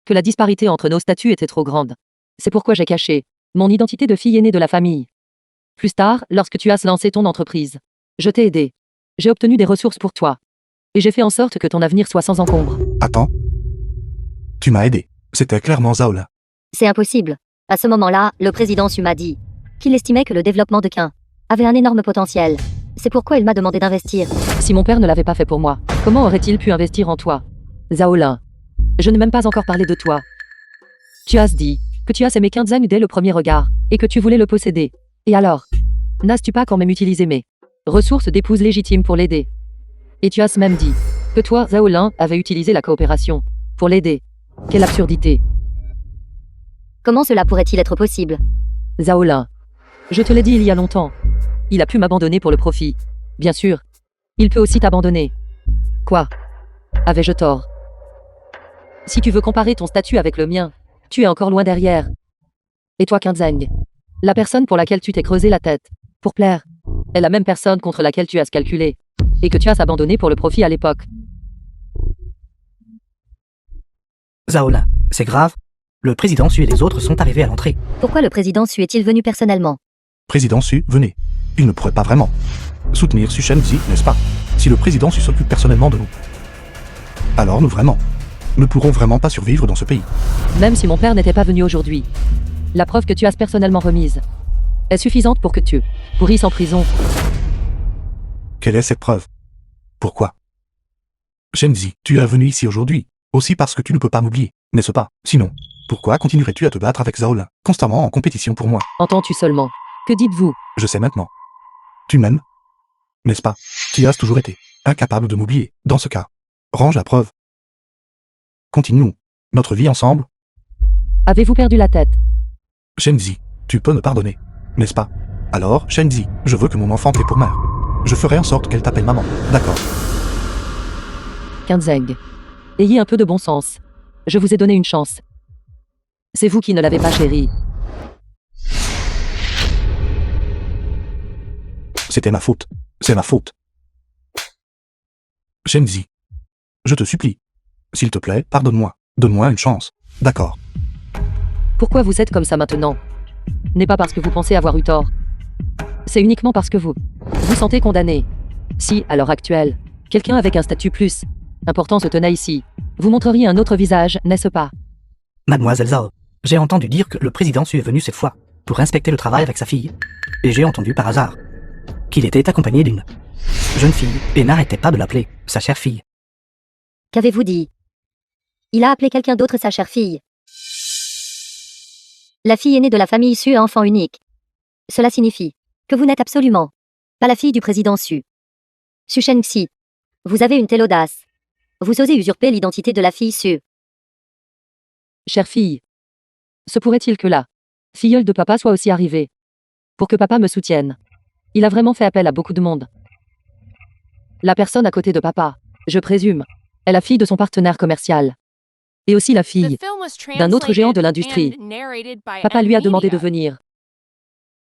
que la disparité entre nos statuts était trop grande. C'est pourquoi j'ai caché mon identité de fille aînée de la famille. Plus tard, lorsque tu as lancé ton entreprise, je t'ai aidé. J'ai obtenu des ressources pour toi. Et j'ai fait en sorte que ton avenir soit sans encombre. Attends. Tu m'as aidé. C'était clairement Zhao Lin. C'est impossible. À ce moment-là, le président Su m'a dit qu'il estimait que le développement de Qin avait un énorme potentiel. C'est pourquoi il m'a demandé d'investir. Si mon père ne l'avait pas fait pour moi, comment aurait-il pu investir en toi? Zhao Lin, je n'ai même pas encore parlé de toi. Tu as dit que tu as aimé Qin Zheng dès le premier regard, et que tu voulais le posséder. Et alors, n'as-tu pas quand même utilisé mes ressources d'épouse légitime pour l'aider? Et tu as même dit que toi, Zhao Lin, avais utilisé la coopération pour l'aider. Quelle absurdité! Comment cela pourrait-il être possible? Zhao Lin, je te l'ai dit il y a longtemps. Il a pu m'abandonner pour le profit. Bien sûr. Il peut aussi t'abandonner. Quoi? Avais-je tort? Si tu veux comparer ton statut avec le mien, tu es encore loin derrière. Et toi, Qin Zheng, la personne pour laquelle tu t'es creusé la tête, pour plaire, est la même personne contre laquelle tu as calculé, et que tu as abandonné pour le profit à l'époque. Zhao Lin, c'est grave. Le président Su et les autres sont arrivés à l'entrée. Pourquoi le président Su est-il venu personnellement? Président Su, venez. Il ne pourrait pas vraiment soutenir Su Shenxi, n'est-ce pas? Si le président Su s'occupe personnellement de nous. Alors nous vraiment ne pourront vraiment pas survivre dans ce pays. Même si mon père n'était pas venu aujourd'hui. La preuve que tu as personnellement remise est suffisante pour que tu pourrisses en prison. Quelle est cette preuve? Pourquoi? Shenzi, tu es venu ici aujourd'hui, aussi parce que tu ne peux pas m'oublier, n'est-ce pas? Sinon, pourquoi continuerais-tu à te battre avec Zhao Lin, constamment en compétition pour moi? Entends-tu seulement? Que dites-vous? Je sais maintenant. Tu m'aimes? N'est-ce pas? Tu as toujours été incapable de m'oublier. Dans ce cas, range la preuve. Continuons notre vie ensemble. Avez-vous perdu la tête? Shenzi, tu peux me pardonner, n'est-ce pas? Alors, Shenzi, je veux que mon enfant t'ait pour mère. Je ferai en sorte qu'elle t'appelle maman, d'accord? Kinzeng. Ayez un peu de bon sens. Je vous ai donné une chance. C'est vous qui ne l'avez pas chérie. C'était ma faute. C'est ma faute. Shenzi, je te supplie. S'il te plaît, pardonne-moi. Donne-moi une chance. D'accord. Pourquoi vous êtes comme ça maintenant? N'est pas parce que vous pensez avoir eu tort. C'est uniquement parce que vous vous sentez condamné. Si, à l'heure actuelle, quelqu'un avec un statut plus important se tenait ici, vous montreriez un autre visage, n'est-ce pas? Mademoiselle Zhao, j'ai entendu dire que le président Su est venu cette fois pour inspecter le travail avec sa fille. Et j'ai entendu par hasard qu'il était accompagné d'une jeune fille et n'arrêtait pas de l'appeler sa chère fille. Qu'avez-vous dit? Il a appelé quelqu'un d'autre sa chère fille. La fille aînée de la famille Su est enfant unique. Cela signifie que vous n'êtes absolument pas la fille du président Su. Su Shengxi, vous avez une telle audace. Vous osez usurper l'identité de la fille Su. Chère fille. Se pourrait-il que la filleule de papa soit aussi arrivée pour que papa me soutienne? Il a vraiment fait appel à beaucoup de monde. La personne à côté de papa, je présume, est la fille de son partenaire commercial. Et aussi la fille d'un autre géant de l'industrie. Papa lui a demandé de venir.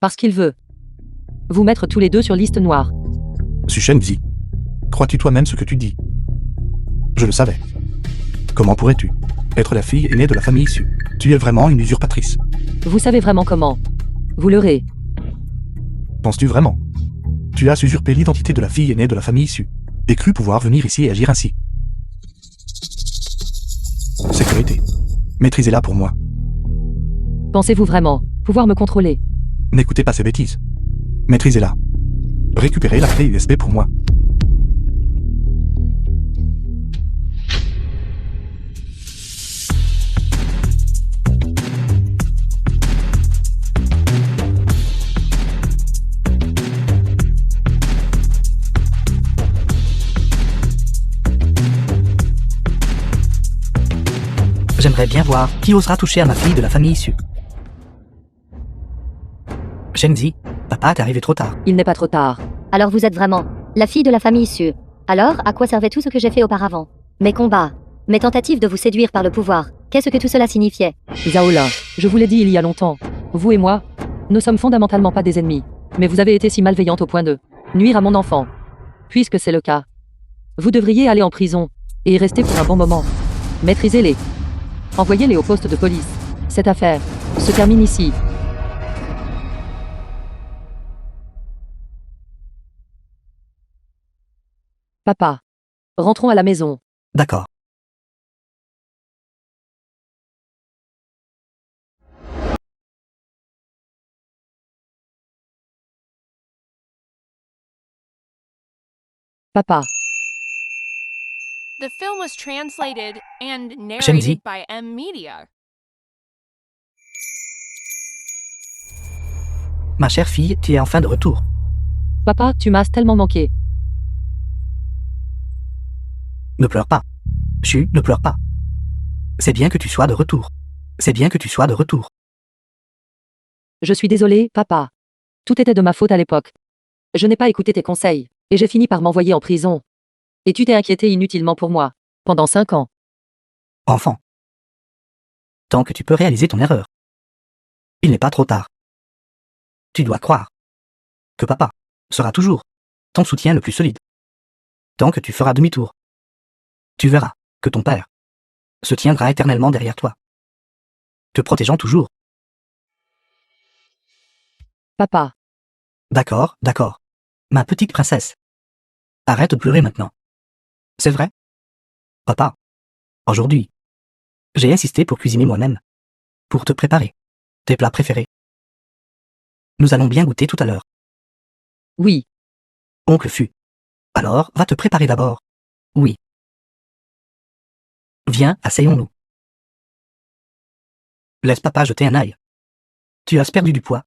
Parce qu'il veut vous mettre tous les deux sur liste noire. Su Shenzi, crois-tu toi-même ce que tu dis? Je le savais. Comment pourrais-tu être la fille aînée de la famille Su? Tu es vraiment une usurpatrice. Vous savez vraiment comment vous leurrez. Penses-tu vraiment? Tu as usurpé l'identité de la fille aînée de la famille Su et cru pouvoir venir ici et agir ainsi. Sécurité. Maîtrisez-la pour moi. Pensez-vous vraiment pouvoir me contrôler? N'écoutez pas ces bêtises. Maîtrisez-la. Récupérez la clé USB pour moi. J'aimerais bien voir qui osera toucher à ma fille de la famille Su. Shenzi, papa est arrivé trop tard. Il n'est pas trop tard. Alors vous êtes vraiment la fille de la famille Su. Alors, à quoi servait tout ce que j'ai fait auparavant? Mes combats, mes tentatives de vous séduire par le pouvoir, qu'est-ce que tout cela signifiait? Zhao Lin, je vous l'ai dit il y a longtemps. Vous et moi, ne sommes fondamentalement pas des ennemis. Mais vous avez été si malveillante au point de nuire à mon enfant. Puisque c'est le cas, vous devriez aller en prison et y rester pour un bon moment. Maîtrisez-les. Envoyez-les au poste de police. Cette affaire se termine ici. Papa, rentrons à la maison. D'accord. Papa, The film was translated and Shenzi. narrated by M Media. Ma chère fille, tu es enfin de retour. papa, tu m'as tellement manqué. Ne pleure pas. Chu, ne pleure pas. C'est bien que tu sois de retour. C'est bien que tu sois de retour. Je suis désolé, papa. Tout était de ma faute à l'époque. Je n'ai pas écouté tes conseils, et j'ai fini par m'envoyer en prison. Et tu t'es inquiété inutilement pour moi, pendant 5 ans. Enfant. Tant que tu peux réaliser ton erreur. Il n'est pas trop tard. Tu dois croire que papa sera toujours ton soutien le plus solide. Tant que tu feras demi-tour, tu verras que ton père se tiendra éternellement derrière toi, te protégeant toujours. Papa, D'accord, d'accord. Ma petite princesse. Arrête de pleurer maintenant. C'est vrai? Papa, aujourd'hui, J'ai insisté pour cuisiner moi-même. Pour te préparer. Tes plats préférés. Nous allons bien goûter tout à l'heure. Oui, Oncle Fu. Alors, va te préparer d'abord. Oui. Viens, asseyons-nous. Laisse papa jeter un œil. Tu as perdu du poids.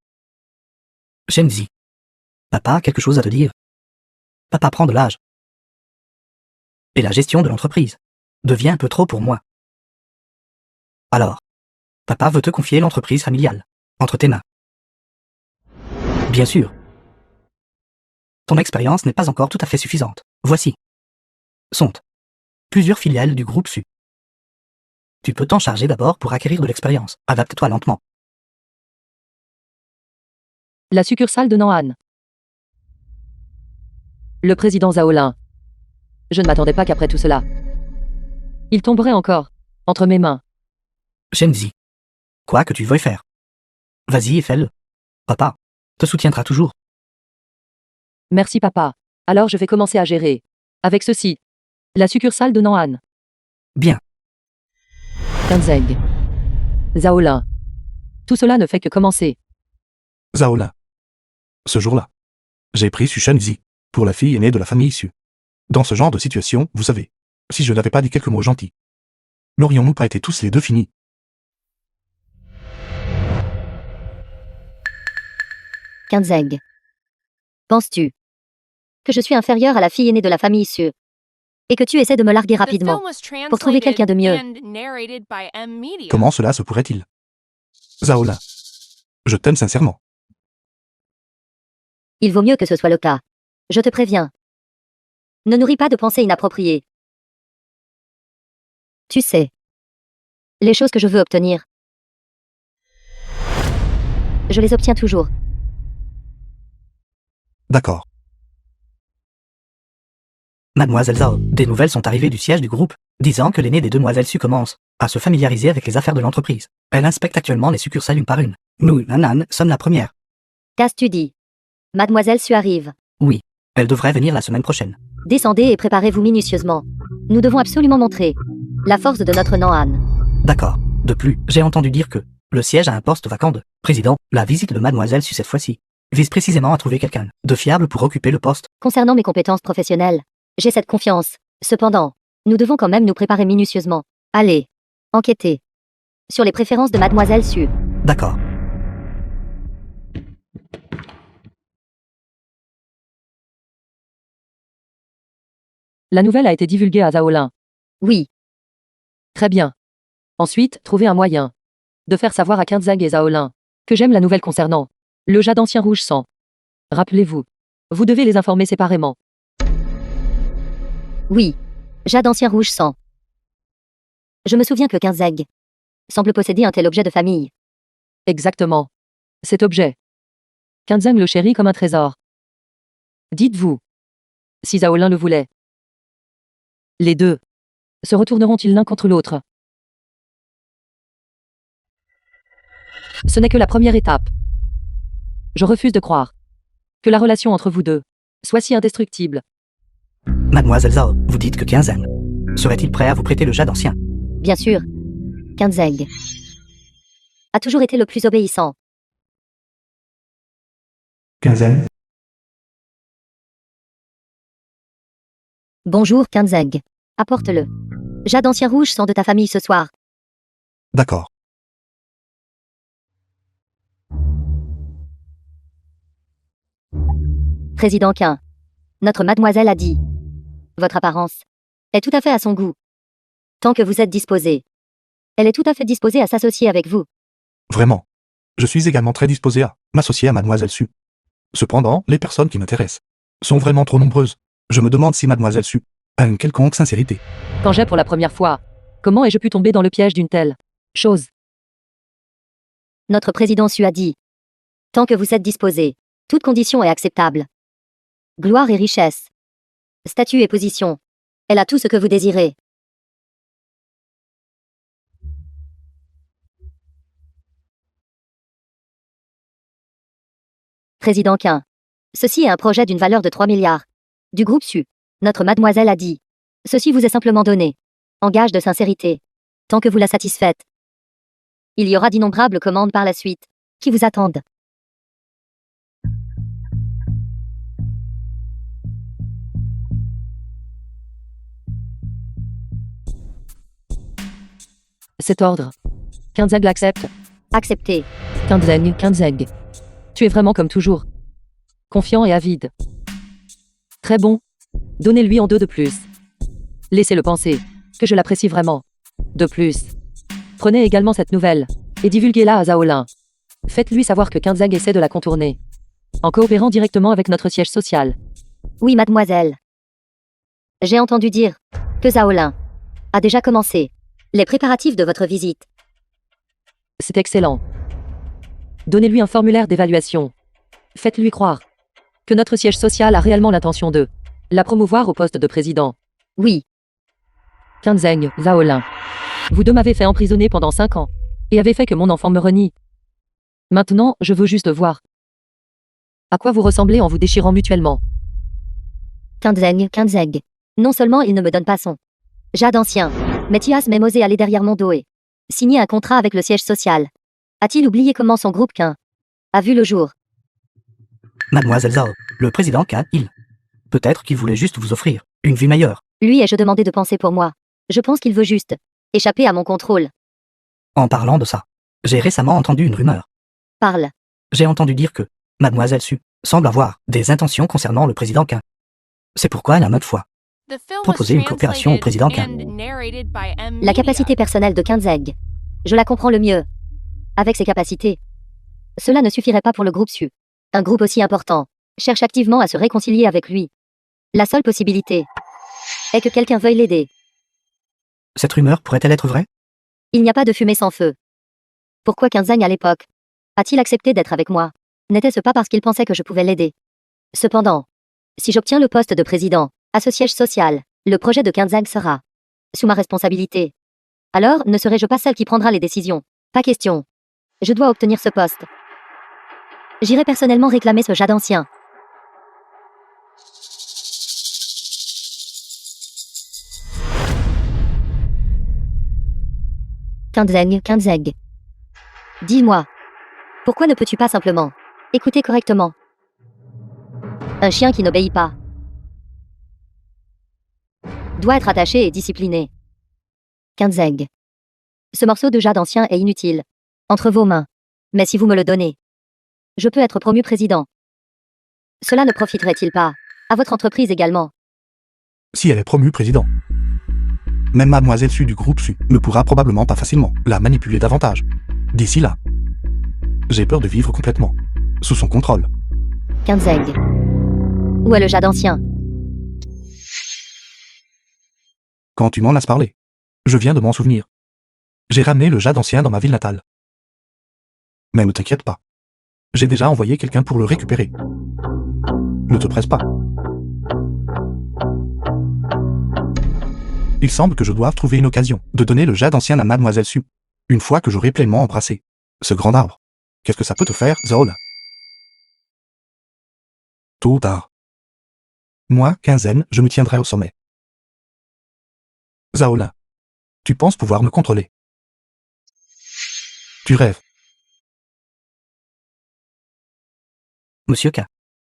Shenzi. Papa a quelque chose à te dire. Papa prend de l'âge. Et la gestion de l'entreprise devient un peu trop pour moi. Alors, papa veut te confier l'entreprise familiale, entre tes mains. Bien sûr. Ton expérience n'est pas encore tout à fait suffisante. Voici. Sont plusieurs filiales du groupe Su. Tu peux t'en charger d'abord pour acquérir de l'expérience. Adapte-toi lentement. la succursale de Nan'an. Le président Zaolin. Je ne m'attendais pas qu'après tout cela, il tomberait encore entre mes mains. Shenzi. Quoi que tu veuilles faire. Vas-y et fais-le. Papa te soutiendra toujours. Merci papa. Alors je vais commencer à gérer. Avec ceci. La succursale de Nan'an. Bien. Kanzeng. Zaolin. Tout cela ne fait que commencer. Zaolin. Ce jour-là, j'ai pris Su Shenzi pour la fille aînée de la famille Su. Dans ce genre de situation, vous savez, si je n'avais pas dit quelques mots gentils, n'aurions-nous pas été tous les deux finis? Kanzeng. Penses-tu que je suis inférieure à la fille aînée de la famille Su et que tu essaies de me larguer The rapidement film was pour trouver quelqu'un de mieux? translated and narrated by M Media. Comment cela se pourrait-il? Zaolin. Je t'aime sincèrement. Il vaut mieux que ce soit le cas. Je te préviens. Ne nourris pas de pensées inappropriées. Tu sais, les choses que je veux obtenir, je les obtiens toujours. D'accord. Mademoiselle Zhao, des nouvelles sont arrivées du siège du groupe, disant que l'aînée des demoiselles Su commence à se familiariser avec les affaires de l'entreprise. Elle inspecte actuellement les succursales une par une. Nous, Nan'an, sommes la première. Qu'as-tu dit? Mademoiselle Su arrive. Elle devrait venir la semaine prochaine. Descendez et préparez-vous minutieusement. Nous devons absolument montrer la force de notre Nan'an. D'accord. De plus, j'ai entendu dire que le siège a un poste vacant de président. La visite de Mademoiselle Su cette fois-ci vise précisément à trouver quelqu'un de fiable pour occuper le poste. Concernant mes compétences professionnelles, j'ai cette confiance. Cependant, nous devons quand même nous préparer minutieusement. Allez, enquêtez sur les préférences de Mademoiselle Su. D'accord. La nouvelle a été divulguée à Zaolin. Oui, Très bien. Ensuite, trouver un moyen de faire savoir à Kanzeng et Zaolin que j'aime la nouvelle concernant le jade ancien rouge sang. Rappelez-vous, vous devez les informer séparément. oui. Jade ancien rouge sang. Je me souviens que Kanzeng semble posséder un tel objet de famille. Exactement. Cet objet. Kanzeng le chérit comme un trésor. Dites-vous, si Zaolin le voulait, les deux se retourneront-ils l'un contre l'autre? Ce n'est que la première étape. Je refuse de croire que la relation entre vous deux soit si indestructible. Mademoiselle Zhao, vous dites que Kanzeng serait-il prêt à vous prêter le jade ancien? Bien sûr, Kanzeng a toujours été le plus obéissant. Quinzaine. Bonjour Kanzeng. Apporte-le. Jade ancien rouge sang de ta famille ce soir. D'accord. Président Quin. Notre mademoiselle a dit. Votre apparence est tout à fait à son goût. Tant que vous êtes disposé. Elle est tout à fait disposée à s'associer avec vous. Vraiment. Je suis également très disposé à m'associer à Mademoiselle Su. Cependant, les personnes qui m'intéressent sont vraiment trop nombreuses. Je me demande si Mademoiselle Su a une quelconque sincérité. Quand j'ai pour la première fois, comment ai-je pu tomber dans le piège d'une telle chose? Notre président Su a dit. Tant que vous êtes disposé, toute condition est acceptable. Gloire et richesse. Statut et position. Elle a tout ce que vous désirez. Président Quin. Ceci est un projet d'une valeur de 3 milliards. Du groupe Su. Notre mademoiselle a dit. Ceci vous est simplement donné. En gage de sincérité. tant que vous la satisfaites. Il y aura d'innombrables commandes par la suite, qui vous attendent. Cet ordre. Kinzeg l'accepte. Acceptez. Kinzeg. Tu es vraiment comme toujours. Confiant et avide. Très bon. Donnez-lui en 2 de plus. Laissez-le penser que je l'apprécie vraiment. De plus. Prenez également cette nouvelle et divulguez-la à Zaolin. Faites-lui savoir que Kinzeg essaie de la contourner. En coopérant directement avec notre siège social. Oui, mademoiselle. J'ai entendu dire que Zaolin a déjà commencé les préparatifs de votre visite. C'est excellent. Donnez-lui un formulaire d'évaluation. Faites-lui croire que notre siège social a réellement l'intention de la promouvoir au poste de président. Oui, Kinzeg, Zaolin. Vous deux m'avez fait emprisonner pendant 5 ans et avez fait que mon enfant me renie. Maintenant, je veux juste voir à quoi vous ressemblez en vous déchirant mutuellement. Kinzeg. Non seulement il ne me donne pas son jade ancien, mais tu as même osé aller derrière mon dos et signer un contrat avec le siège social. A-t-il oublié comment son groupe Quin a vu le jour? Mademoiselle Zhao, le président Qin, peut-être qu'il voulait juste vous offrir une vie meilleure. Lui ai-je demandé de penser pour moi? Je pense qu'il veut juste échapper à mon contrôle. En parlant de ça, j'ai récemment entendu une rumeur. Parle. J'ai entendu dire que Mademoiselle Su semble avoir des intentions concernant le président Qin. C'est pourquoi elle a maintes fois The film was proposer une coopération au président Qin. translated and narrated by M. La Media. capacité personnelle de Kinzeg. Je la comprends le mieux. Avec ses capacités, cela ne suffirait pas pour le groupe Su. Un groupe aussi important cherche activement à se réconcilier avec lui. La seule possibilité est que quelqu'un veuille l'aider. Cette rumeur pourrait-elle être vraie? Il n'y a pas de fumée sans feu. Pourquoi Kinzeg à l'époque a-t-il accepté d'être avec moi? N'était-ce pas parce qu'il pensait que je pouvais l'aider? Cependant, si j'obtiens le poste de président à ce siège social, le projet de Kinzeg sera sous ma responsabilité. Alors, ne serai-je pas celle qui prendra les décisions? Pas question. Je dois obtenir ce poste. J'irai personnellement réclamer ce jade ancien. Kinzeg. Dis-moi. Pourquoi ne peux-tu pas simplement écouter correctement? Un chien qui n'obéit pas doit être attaché et discipliné. Kinzeg. Ce morceau de jade ancien est inutile. Entre vos mains. Mais si vous me le donnez, je peux être promu président. Cela ne profiterait-il pas à votre entreprise également? Si elle est promue président. Même Mademoiselle Su du groupe Su ne pourra probablement pas facilement la manipuler davantage. D'ici là, j'ai peur de vivre complètement sous son contrôle. Kinzeg. Où est le jade ancien? Quand tu m'en as parlé, je viens de m'en souvenir. J'ai ramené le jade ancien dans ma ville natale. Mais ne t'inquiète pas. J'ai déjà envoyé quelqu'un pour le récupérer. Ne te presse pas. Il semble que je doive trouver une occasion de donner le jade ancien à Mademoiselle Su, une fois que j'aurai pleinement embrassé ce grand arbre. Qu'est-ce que ça peut te faire, Zaolin? Tôt ou tard. Moi, Kinzeg, je me tiendrai au sommet. Zaolin, tu penses pouvoir me contrôler? Tu rêves. Monsieur K.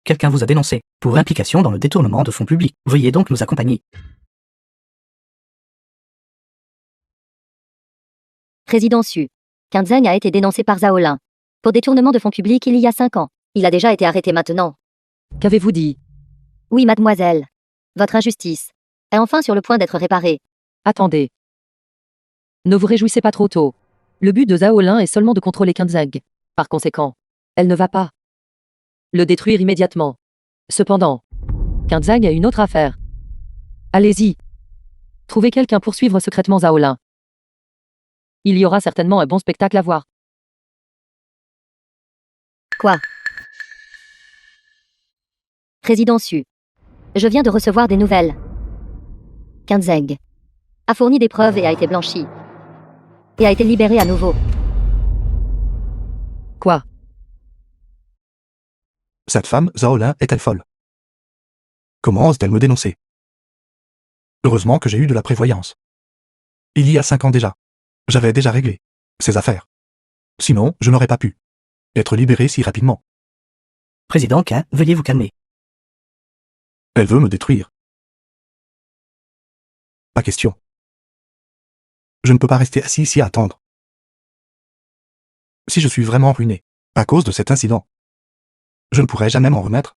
Quelqu'un vous a dénoncé pour implication dans le détournement de fonds publics. Veuillez donc nous accompagner. Président Su. Kinzeg a été dénoncé par Zaolin pour détournement de fonds publics il y a 5 ans. Il a déjà été arrêté maintenant. Qu'avez-vous dit? Oui, mademoiselle. Votre injustice est enfin sur le point d'être réparée. Attendez. Ne vous réjouissez pas trop tôt. Le but de Zaolin est seulement de contrôler Kinzeg. Par conséquent, elle ne va pas le détruire immédiatement. Cependant, Kinzeg a une autre affaire. Allez-y. Trouvez quelqu'un pour suivre secrètement Zaolin. Il y aura certainement un bon spectacle à voir. Quoi? Président Su. Je viens de recevoir des nouvelles. Kinzeg a fourni des preuves et a été blanchi. Et a été libéré à nouveau. Quoi? Cette femme, Zaolin, est-elle folle? Comment ose-t-elle me dénoncer? Heureusement que j'ai eu de la prévoyance. Il y a 5 ans déjà, J'avais déjà réglé ces affaires. Sinon, je n'aurais pas pu être libéré si rapidement. Président K, veuillez vous calmer. Elle veut me détruire. Pas question. Je ne peux pas rester assis ici à attendre. Si je suis vraiment ruiné à cause de cet incident, je ne pourrai jamais m'en remettre.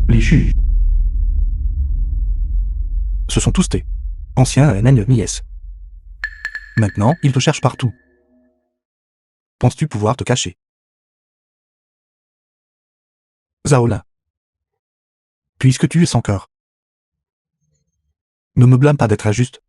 Les CHU. Ce sont tous tes anciens ennemis. Maintenant, ils te cherchent partout. Penses-tu pouvoir te cacher? Zaolin. Puisque tu es sans cœur. Ne me blâme pas d'être injuste.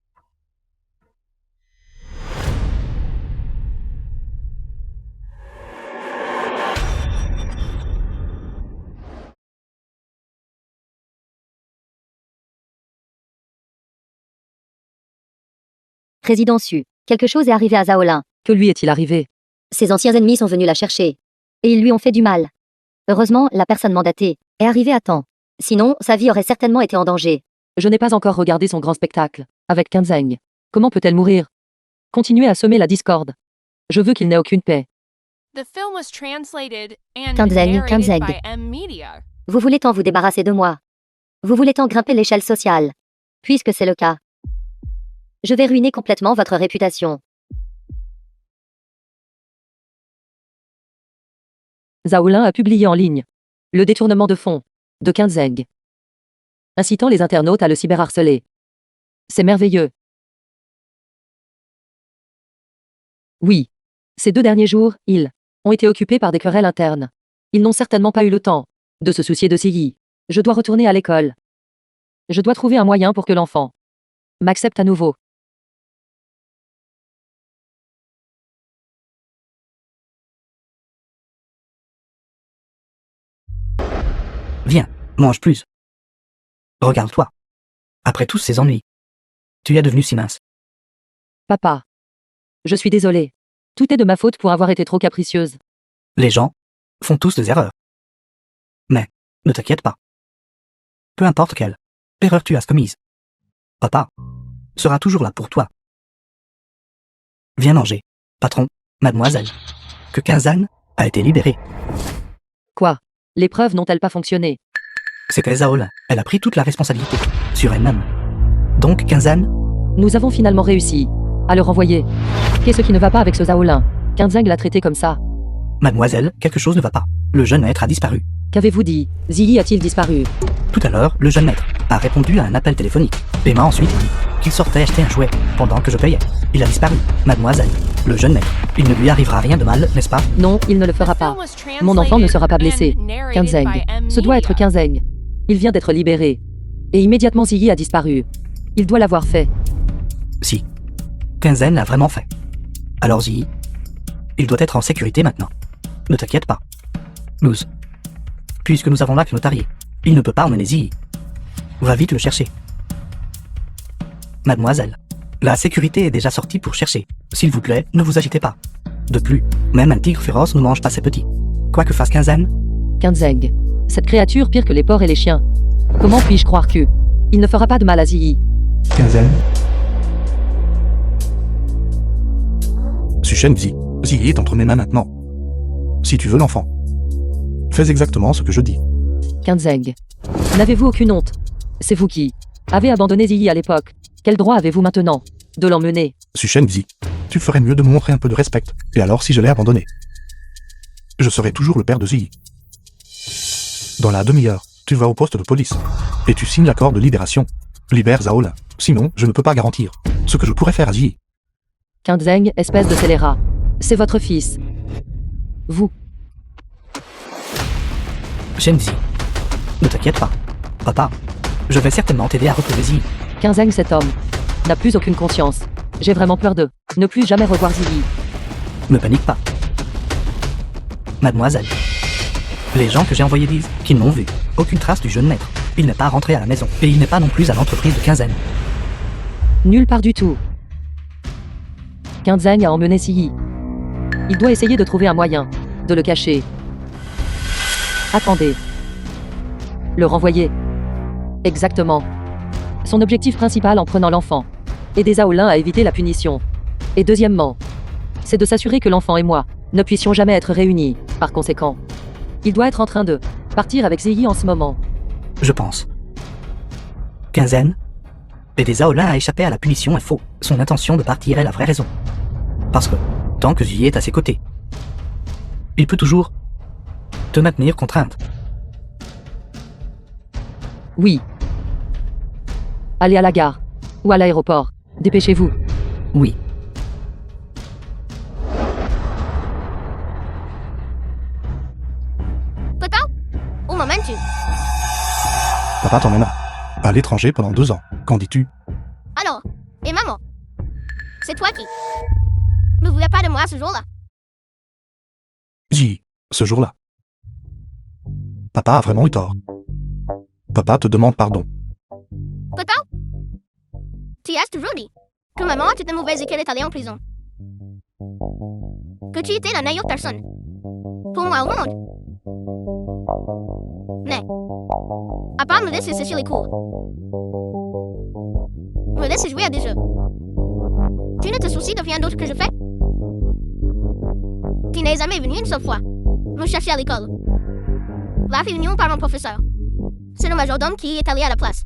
Président Su, quelque chose est arrivé à Zaolin. Que lui est-il arrivé? Ses anciens ennemis sont venus la chercher. Et ils lui ont fait du mal. Heureusement, la personne mandatée est arrivée à temps. Sinon, sa vie aurait certainement été en danger. Je n'ai pas encore regardé son grand spectacle, avec Kanzeng. Comment peut-elle mourir? Continuez à semer la discorde. Je veux qu'il n'ait aucune paix. The film was translated and Kanzeng, narrated Kanzeng. by M Media. Vous voulez tant vous débarrasser de moi. Vous voulez tant grimper l'échelle sociale. Puisque c'est le cas, je vais ruiner complètement votre réputation. Zaolin a publié en ligne le détournement de fonds de Kanzeng, incitant les internautes à le cyberharceler. C'est merveilleux. Oui. Ces 2 derniers jours, ils ont été occupés par des querelles internes. Ils n'ont certainement pas eu le temps de se soucier de Ziyi. Je dois retourner à l'école. Je dois trouver un moyen pour que l'enfant m'accepte à nouveau. Viens, mange plus. Regarde-toi. Après tous ces ennuis, tu es devenu si mince. Papa. Je suis désolée. Tout est de ma faute pour avoir été trop capricieuse. Les gens font tous des erreurs. Mais, ne t'inquiète pas. Peu importe quelle erreur tu as commise, papa sera toujours là pour toi. Viens manger, patron, mademoiselle. Que Kanzan a été libérée. Quoi? Les preuves n'ont-elles pas fonctionné? C'était Zaolin. Elle a pris toute la responsabilité sur elle-même. Donc Kanzan, Nous avons finalement réussi à le renvoyer. Qu'est-ce qui ne va pas avec ce Zaolin? Kanzeng l'a traité comme ça. mademoiselle, quelque chose ne va pas. Le jeune maître a disparu. Qu'avez-vous dit? Ziyi a-t-il disparu? Tout à l'heure, le jeune maître a répondu à un appel téléphonique et m'a ensuite dit qu'il sortait acheter un jouet pendant que je payais. Il a disparu. Mademoiselle, le jeune maître, il ne lui arrivera rien de mal, n'est-ce pas? Non, il ne le fera pas. Mon enfant ne sera pas blessé. Kanzeng. Ce doit être Kanzeng. Il vient d'être libéré. Et immédiatement Ziyi a disparu. Il doit l'avoir fait. Si. Kanzan l'a vraiment fait. Alors Ziyi, il doit être en sécurité maintenant. Ne t'inquiète pas. Nous. Puisque nous avons l'acte notarié, il ne peut pas emmener Ziyi. Va vite le chercher. Mademoiselle, la sécurité est déjà sortie pour chercher. S'il vous plaît, ne vous agitez pas. De plus, même un tigre féroce ne mange pas ses petits. Quoi que fasse Kanzan, Kanzeng. Cette créature pire que les porcs et les chiens. Comment puis-je croire que il ne fera pas de mal à Ziyi? Kanzan. Sushen Zi. Ziyi est entre mes mains maintenant. Si tu veux l'enfant, fais exactement ce que je dis. Kanzeng. N'avez-vous aucune honte? C'est vous qui avez abandonné Ziyi à l'époque. Quel droit avez-vous maintenant de l'emmener? Sushen Zi. Tu ferais mieux de me montrer un peu de respect. Et alors si je l'ai abandonné, je serai toujours le père de Ziyi. Dans la demi-heure, tu vas au poste de police. Et tu signes l'accord de libération. Libère Zaolin. Sinon, je ne peux pas garantir ce que je pourrais faire à Ziyi. Kanzeng, espèce de scélérat. C'est votre fils. Vous. Shenzi, ne t'inquiète pas. Papa, je vais certainement t'aider à retrouver Ziyi. Kanzeng, cet homme n'a plus aucune conscience. J'ai vraiment peur de ne plus jamais revoir Ziyi. Ne panique pas. Mademoiselle, les gens que j'ai envoyés disent qu'ils n'ont vu aucune trace du jeune maître. Il n'est pas rentré à la maison et il n'est pas non plus à l'entreprise de Kanzan. Nulle part du tout. Zheng a emmené Ziyi. Il doit essayer de trouver un moyen de le cacher. Attendez. Le renvoyer. Exactement. Son objectif principal en prenant l'enfant. Aider Zhao Lin à éviter la punition. Et deuxièmement, c'est de s'assurer que l'enfant et moi ne puissions jamais être réunis. Par conséquent, il doit être en train de partir avec Ziyi en ce moment. Je pense. Quinzaine. Aider Zhao Lin à échapper à la punition est faux. Son intention de partir est la vraie raison. Parce que, tant que Ziyi est à ses côtés, il peut toujours te maintenir contrainte. Oui. Allez à la gare. Ou à l'aéroport. Dépêchez-vous. Oui. Papa, où m'emmènes-tu? Papa t'emmène à l'étranger pendant 2 ans. Qu'en dis-tu? Alors, et maman? C'est toi qui ne voulais pas de moi ce jour-là. Ji, ce jour-là. Papa a vraiment eu tort. Papa te demande pardon. Papa, tu as toujours dit que maman était mauvaise et qu'elle est allée en prison. Que tu étais la meilleure personne pour moi au monde. Mais, à part me laisser sécher les cours, me laisser jouer à des jeux, tu ne te soucies de rien d'autre que je fais? Tu n'es jamais venu une seule fois me chercher à l'école. La réunion par mon professeur. C'est le majordome qui est allé à la place.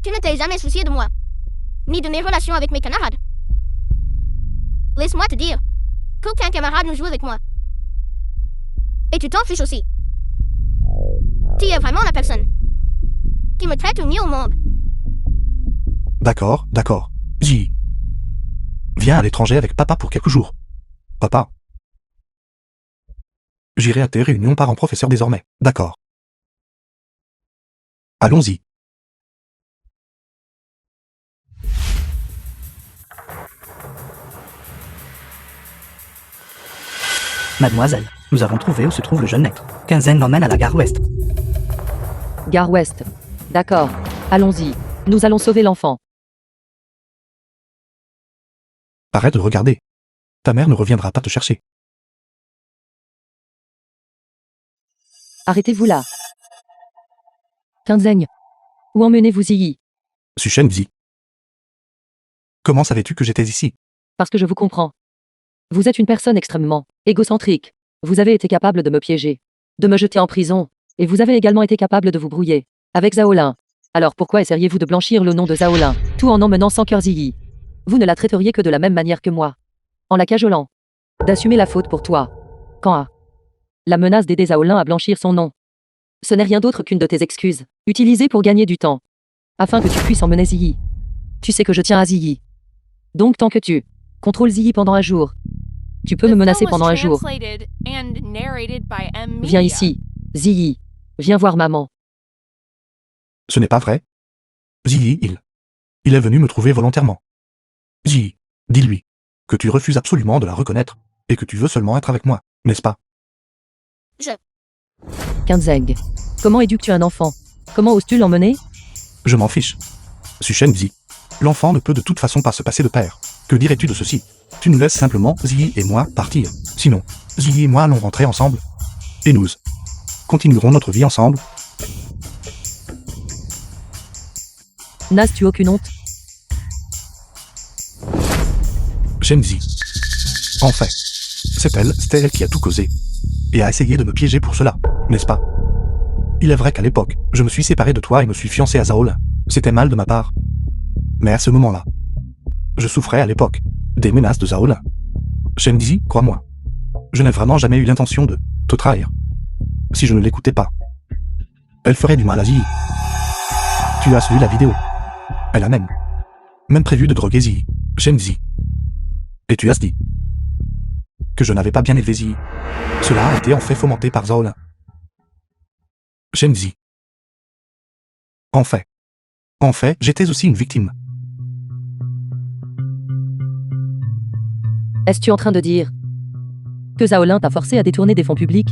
Tu ne t'es jamais soucié de moi, ni de mes relations avec mes camarades. Laisse-moi te dire qu'aucun camarade ne joue avec moi. Et tu t'en fiches aussi. Tu es vraiment la personne qui me traite le mieux au monde. D'accord, d'accord. Ji. Viens à l'étranger avec papa pour quelques jours. Papa. J'irai à tes réunions parents-professeurs désormais. D'accord. Allons-y. Mademoiselle, nous avons trouvé où se trouve le jeune maître. Quinzaine l'emmène à la gare ouest. Gare ouest. D'accord. Allons-y. Nous allons sauver l'enfant. Arrête de regarder. Ta mère ne reviendra pas te chercher. Arrêtez-vous là. Zheng. Où emmenez-vous Ziyi? Suchen Zi. Comment savais-tu que j'étais ici? Parce que je vous comprends. Vous êtes une personne extrêmement égocentrique. Vous avez été capable de me piéger, de me jeter en prison, et vous avez également été capable de vous brouiller avec Zhao Lin. Alors pourquoi essayeriez-vous de blanchir le nom de Zhao Lin, tout en emmenant sans cœur Ziyi? Vous ne la traiteriez que de la même manière que moi, en la cajolant, d'assumer la faute pour toi. Quand à la menace d'aider Zhao Lin à blanchir son nom. Ce n'est rien d'autre qu'une de tes excuses, utilisées pour gagner du temps, afin que tu puisses emmener Ziyi. Tu sais que je tiens à Ziyi. Donc tant que tu contrôles Ziyi pendant un jour, tu peux me menacer pendant un jour. Viens ici, Ziyi. Viens voir maman. Ce n'est pas vrai. Ziyi, il est venu me trouver volontairement. Ziyi, dis-lui que tu refuses absolument de la reconnaître et que tu veux seulement être avec moi, n'est-ce pas? Zheng. Comment éduques-tu un enfant? Comment oses-tu l'emmener? Je m'en fiche. Suchen Zi. L'enfant ne peut de toute façon pas se passer de père. Que dirais-tu de ceci? Tu nous laisses simplement, Ziyi et moi, partir. Sinon, Ziyi et moi allons rentrer ensemble. Et nous continuerons notre vie ensemble. N'as-tu aucune honte? Shenzi. En fait, c'était elle qui a tout causé. Et a essayé de me piéger pour cela, n'est-ce pas? Il est vrai qu'à l'époque, je me suis séparé de toi et me suis fiancé à Zhao Lin. C'était mal de ma part. Mais à ce moment-là, je souffrais à l'époque des menaces de Zhao Lin. Shenzi, crois-moi, je n'ai vraiment jamais eu l'intention de te trahir. Si je ne l'écoutais pas, elle ferait du mal à Ziyi. Tu as vu la vidéo. Elle a même prévu de droguer Ziyi, Shenzi. Et tu as dit que je n'avais pas bien élevé Ziyi. Cela a été en fait fomenté par Zhao Lin. Shenzi. En fait, j'étais aussi une victime. Est-ce-tu en train de dire que Zhao Lin t'a forcé à détourner des fonds publics?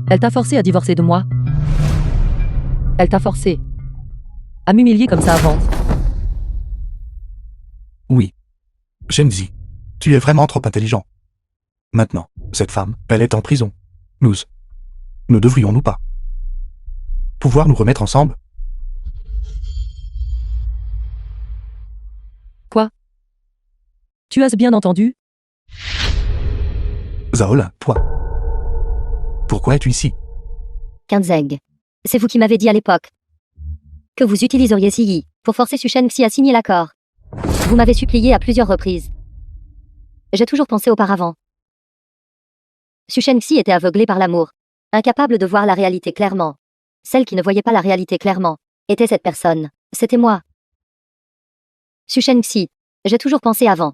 Elle t'a forcé à divorcer de moi? Elle t'a forcé à m'humilier comme ça avant? Oui. Shenzi. Tu es vraiment trop intelligent. Maintenant, cette femme, elle est en prison. Nous. Ne devrions-nous pas pouvoir nous remettre ensemble? Quoi? Tu as bien entendu? Zaola, toi. Pourquoi es-tu ici? Kinzeg. C'est vous qui m'avez dit à l'époque que vous utiliseriez Siyi pour forcer Suchen Xi à signer l'accord. Vous m'avez supplié à plusieurs reprises. J'ai toujours pensé auparavant. Suchen Xi était aveuglé par l'amour, incapable de voir la réalité clairement. Celle qui ne voyait pas la réalité clairement était cette personne. C'était moi. Suchen Xi, j'ai toujours pensé avant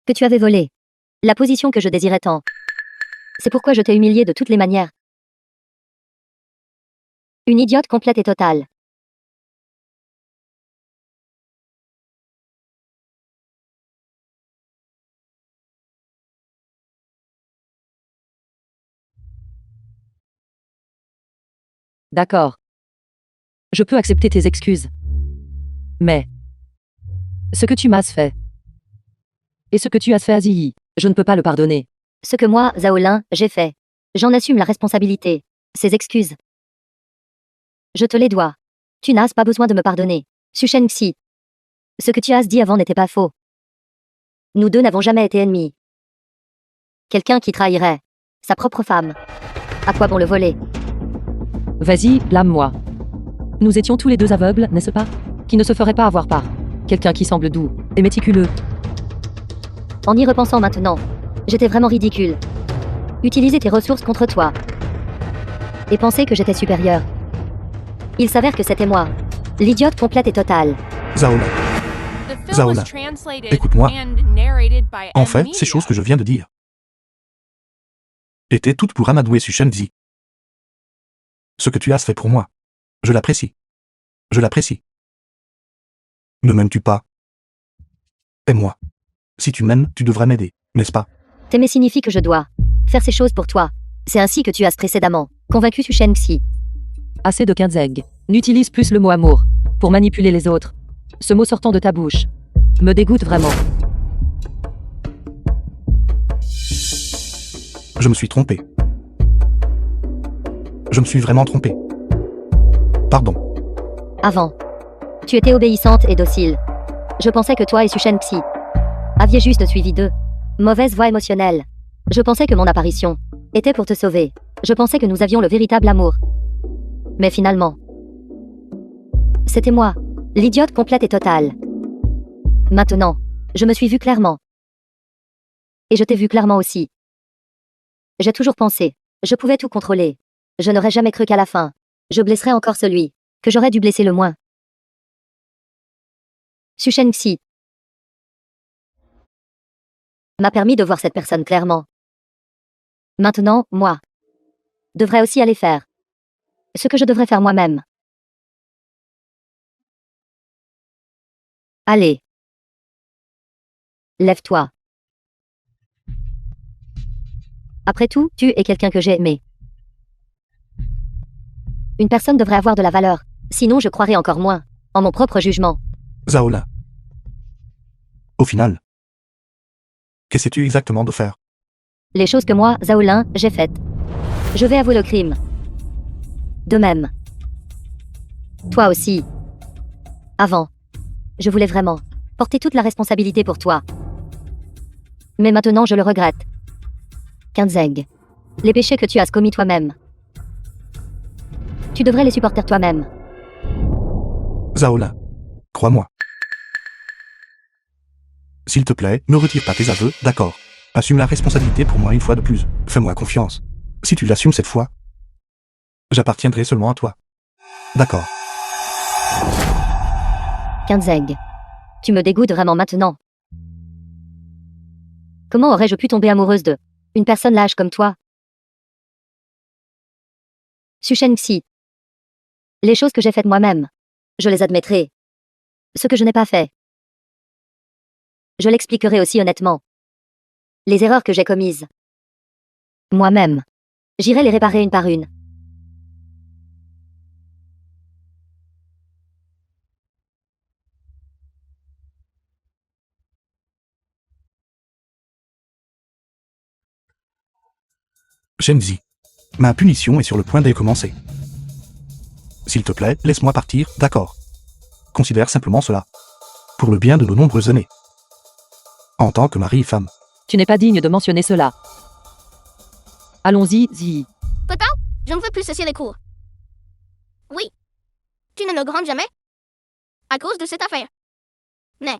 que tu avais volé la position que je désirais tant. C'est pourquoi je t'ai humilié de toutes les manières. Une idiote complète et totale. D'accord. Je peux accepter tes excuses. Mais ce que tu m'as fait et ce que tu as fait à Ziyi, je ne peux pas le pardonner. Ce que moi, Zaolin, j'ai fait. J'en assume la responsabilité. Ces excuses. Je te les dois. Tu n'as pas besoin de me pardonner. Suchen Xi. Ce que tu as dit avant n'était pas faux. Nous deux n'avons jamais été ennemis. Quelqu'un qui trahirait sa propre femme. À quoi bon le voler? Vas-y, blâme-moi. Nous étions tous les deux aveugles, n'est-ce pas? Qui ne se ferait pas avoir par quelqu'un qui semble doux et méticuleux. En y repensant maintenant, j'étais vraiment ridicule. Utiliser tes ressources contre toi. Et penser que j'étais supérieur. Il s'avère que c'était moi. L'idiote complète et totale. Zaola, The film Zaola, was translated écoute-moi. and narrated by En M fait, Media. ces choses que je viens de dire étaient toutes pour amadouer Suchen-Zi. Ce que tu as fait pour moi, je l'apprécie. Je l'apprécie. Ne m'aimes-tu pas? Aime-moi. Si tu m'aimes, tu devrais m'aider, n'est-ce pas? T'aimer signifie que je dois faire ces choses pour toi. C'est ainsi que tu as précédemment convaincu Suchen Xi. Assez de Kinzeg. N'utilise plus le mot amour pour manipuler les autres. Ce mot sortant de ta bouche me dégoûte vraiment. Je me suis trompé. Je me suis vraiment trompé. Pardon. Avant. Tu étais obéissante et docile. Je pensais que toi et Suchen Xi aviez juste suivi deux mauvaises voies émotionnelles. Je pensais que mon apparition était pour te sauver. Je pensais que nous avions le véritable amour. Mais finalement, c'était moi, l'idiote complète et totale. Maintenant, je me suis vue clairement. Et je t'ai vu clairement aussi. J'ai toujours pensé, je pouvais tout contrôler. Je n'aurais jamais cru qu'à la fin, je blesserais encore celui que j'aurais dû blesser le moins. Suchen Xi m'a permis de voir cette personne clairement. Maintenant, moi, devrais aussi aller faire ce que je devrais faire moi-même. Allez. Lève-toi. Après tout, tu es quelqu'un que j'ai aimé. Une personne devrait avoir de la valeur, sinon je croirais encore moins en mon propre jugement. Zaola. Au final, qu'essaies-tu exactement de faire? Les choses que moi, Zaolin, j'ai faites. Je vais avouer le crime. De même. Toi aussi. Avant. Je voulais vraiment porter toute la responsabilité pour toi. Mais maintenant je le regrette. Kinzeg. Les péchés que tu as commis toi-même. Tu devrais les supporter toi-même. Zaola. Crois-moi. S'il te plaît, ne retire pas tes aveux, d'accord? Assume la responsabilité pour moi une fois de plus. Fais-moi confiance. Si tu l'assumes cette fois, j'appartiendrai seulement à toi. D'accord. Kinzeg. Tu me dégoûtes vraiment maintenant. Comment aurais-je pu tomber amoureuse de une personne lâche comme toi? Suchen Xi. Les choses que j'ai faites moi-même, je les admettrai. Ce que je n'ai pas fait, je l'expliquerai aussi honnêtement. Les erreurs que j'ai commises, moi-même, j'irai les réparer une par une. Shenzi. Ma punition est sur le point de commencer. S'il te plaît, laisse-moi partir, d'accord. Considère simplement cela. Pour le bien de nos nombreuses années. En tant que mari et femme. Tu n'es pas digne de mentionner cela. Allons-y, Zi. Papa, je ne veux plus cesser les cours. Oui. Tu ne me grondes jamais? À cause de cette affaire. Mais,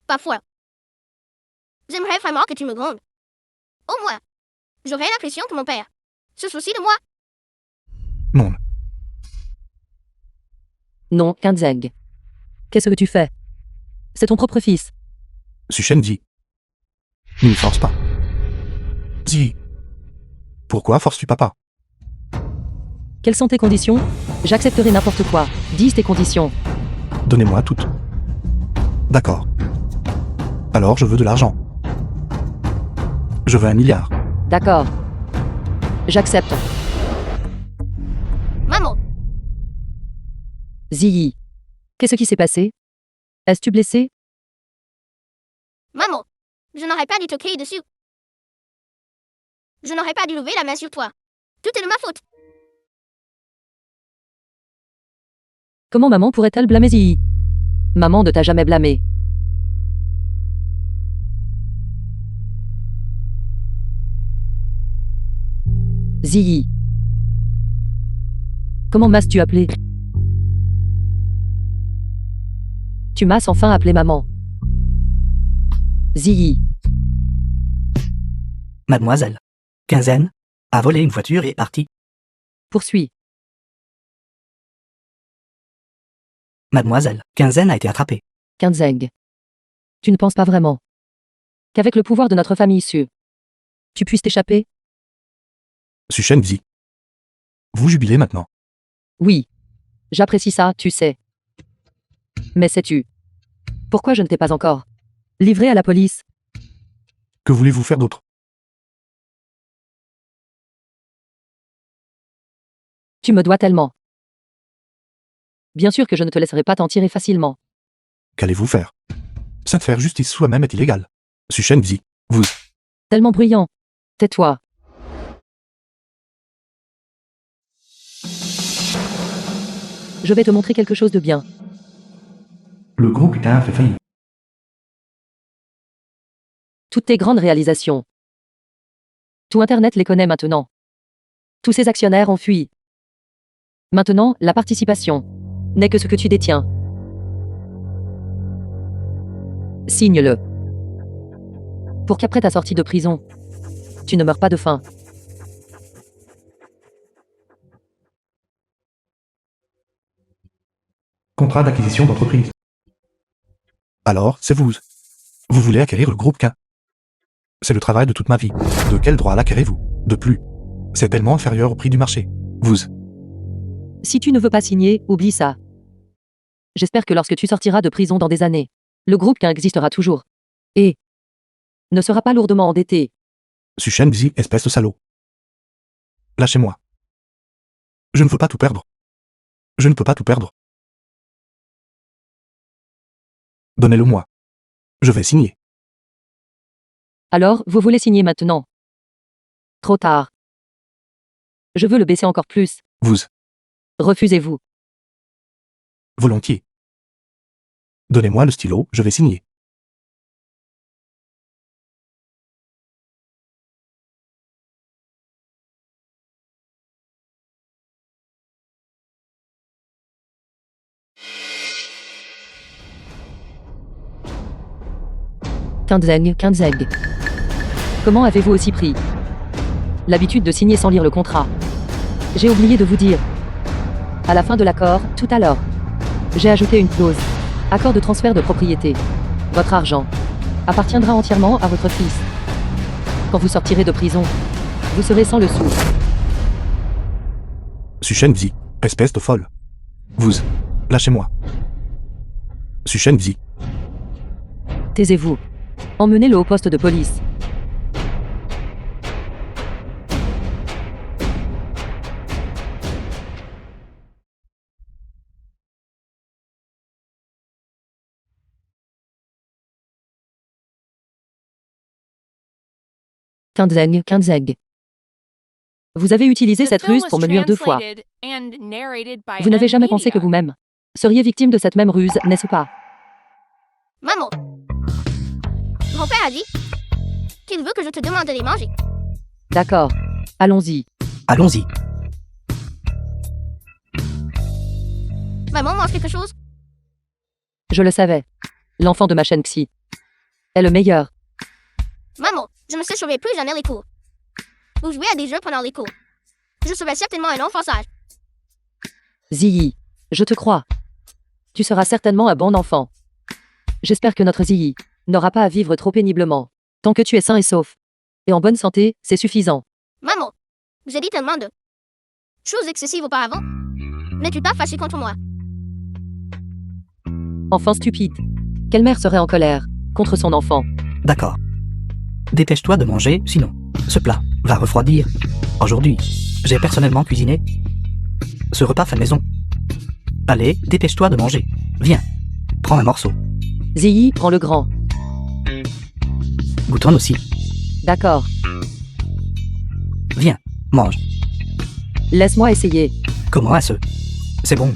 parfois, j'aimerais vraiment que tu me grondes. Au moins, j'aurais l'impression que mon père se soucie de moi. Non. Non, Kinzeg. Qu'est-ce que tu fais? C'est ton propre fils. Shenzi. Ne me force pas. Zi. Pourquoi forces-tu papa? Quelles sont tes conditions? J'accepterai n'importe quoi. Dis tes conditions. Donnez-moi toutes. D'accord. Alors je veux de l'argent. Je veux 1 milliard. D'accord. J'accepte. Maman, Zi. Qu'est-ce qui s'est passé? Es-tu blessé? maman, je n'aurais pas dû te crier dessus. Je n'aurais pas dû lever la main sur toi. Tout est de ma faute. Comment maman pourrait-elle blâmer Zi? Maman ne t'a jamais blâmé. Zi. Comment m'as-tu appelé? Tu m'as enfin appelé maman. Zi. Mademoiselle. Quinzaine a volé une voiture et est partie. Poursuis. Mademoiselle. Quinzaine a été attrapée. Kinzeg. Tu ne penses pas vraiment qu'avec le pouvoir de notre famille issue, tu puisses t'échapper? Shenzi. Vous jubilez maintenant. Oui. J'apprécie ça, tu sais. Mais sais-tu pourquoi je ne t'ai pas encore livré à la police? Que voulez-vous faire d'autre? Tu me dois tellement. Bien sûr que je ne te laisserai pas t'en tirer facilement. Qu'allez-vous faire? Se faire justice soi-même est illégal. Shenzi. Vous. Tellement bruyant. Tais-toi. Je vais te montrer quelque chose de bien. Le groupe K fait faillite. Toutes tes grandes réalisations. Tout Internet les connaît maintenant. Tous ces actionnaires ont fui. Maintenant, la participation n'est que ce que tu détiens. Signe-le. Pour qu'après ta sortie de prison, tu ne meurs pas de faim. Contrat d'acquisition d'entreprise. Alors, c'est vous. Vous voulez acquérir le groupe K. C'est le travail de toute ma vie. De quel droit l'acquérez-vous? De plus. C'est tellement inférieur au prix du marché. Vous. Si tu ne veux pas signer, oublie ça. J'espère que lorsque tu sortiras de prison dans des années, le groupe K existera toujours. Et ne sera pas lourdement endetté. Shenzi, espèce de salaud. Lâchez-moi. Je ne veux pas tout perdre. Je ne peux pas tout perdre. Donnez-le-moi. Je vais signer. Alors, vous voulez signer maintenant? Trop tard. Je veux le baisser encore plus. Vous. Refusez-vous. Volontiers. Donnez-moi le stylo, je vais signer. Kinzeg. Comment avez-vous aussi pris l'habitude de signer sans lire le contrat? J'ai oublié de vous dire. À la fin de l'accord, tout à l'heure, j'ai ajouté une clause. Accord de transfert de propriété. Votre argent appartiendra entièrement à votre fils. Quand vous sortirez de prison, vous serez sans le sou. Shenzi, espèce de folle. Vous. Lâchez-moi. Shenzi. Taisez-vous. Emmenez-le au poste de police. Kinzeg. Vous avez utilisé The cette film ruse was pour me nuire 2 fois. translated and narrated by Vous n'avez jamais pensé que Media. vous-même seriez victime de cette même ruse, n'est-ce pas? Maman. Mon père a dit qu'il veut que je te demande de les manger. D'accord. Allons-y. Allons-y. Maman mange quelque chose? Je le savais. L'enfant de ma chaîne Xi est le meilleur. Maman, je ne sécherai plus jamais les cours. Vous jouez à des jeux pendant les cours. Je serai certainement un enfant sage. Ziyi, je te crois. Tu seras certainement un bon enfant. J'espère que notre Ziyi n'aura pas à vivre trop péniblement. Tant que tu es sain et sauf. Et en bonne santé, c'est suffisant. Maman, j'ai dit tellement de choses excessives auparavant. N'es-tu pas fâché contre moi? Enfant stupide. Quelle mère serait en colère contre son enfant? D'accord. Dépêche-toi de manger, sinon, ce plat va refroidir. Aujourd'hui, j'ai personnellement cuisiné ce repas fait maison. Allez, dépêche-toi de manger. Viens, prends un morceau. Ziyi prend le grand. Bouton aussi. D'accord. Viens, mange. Laisse-moi essayer. Comment à ce? C'est bon.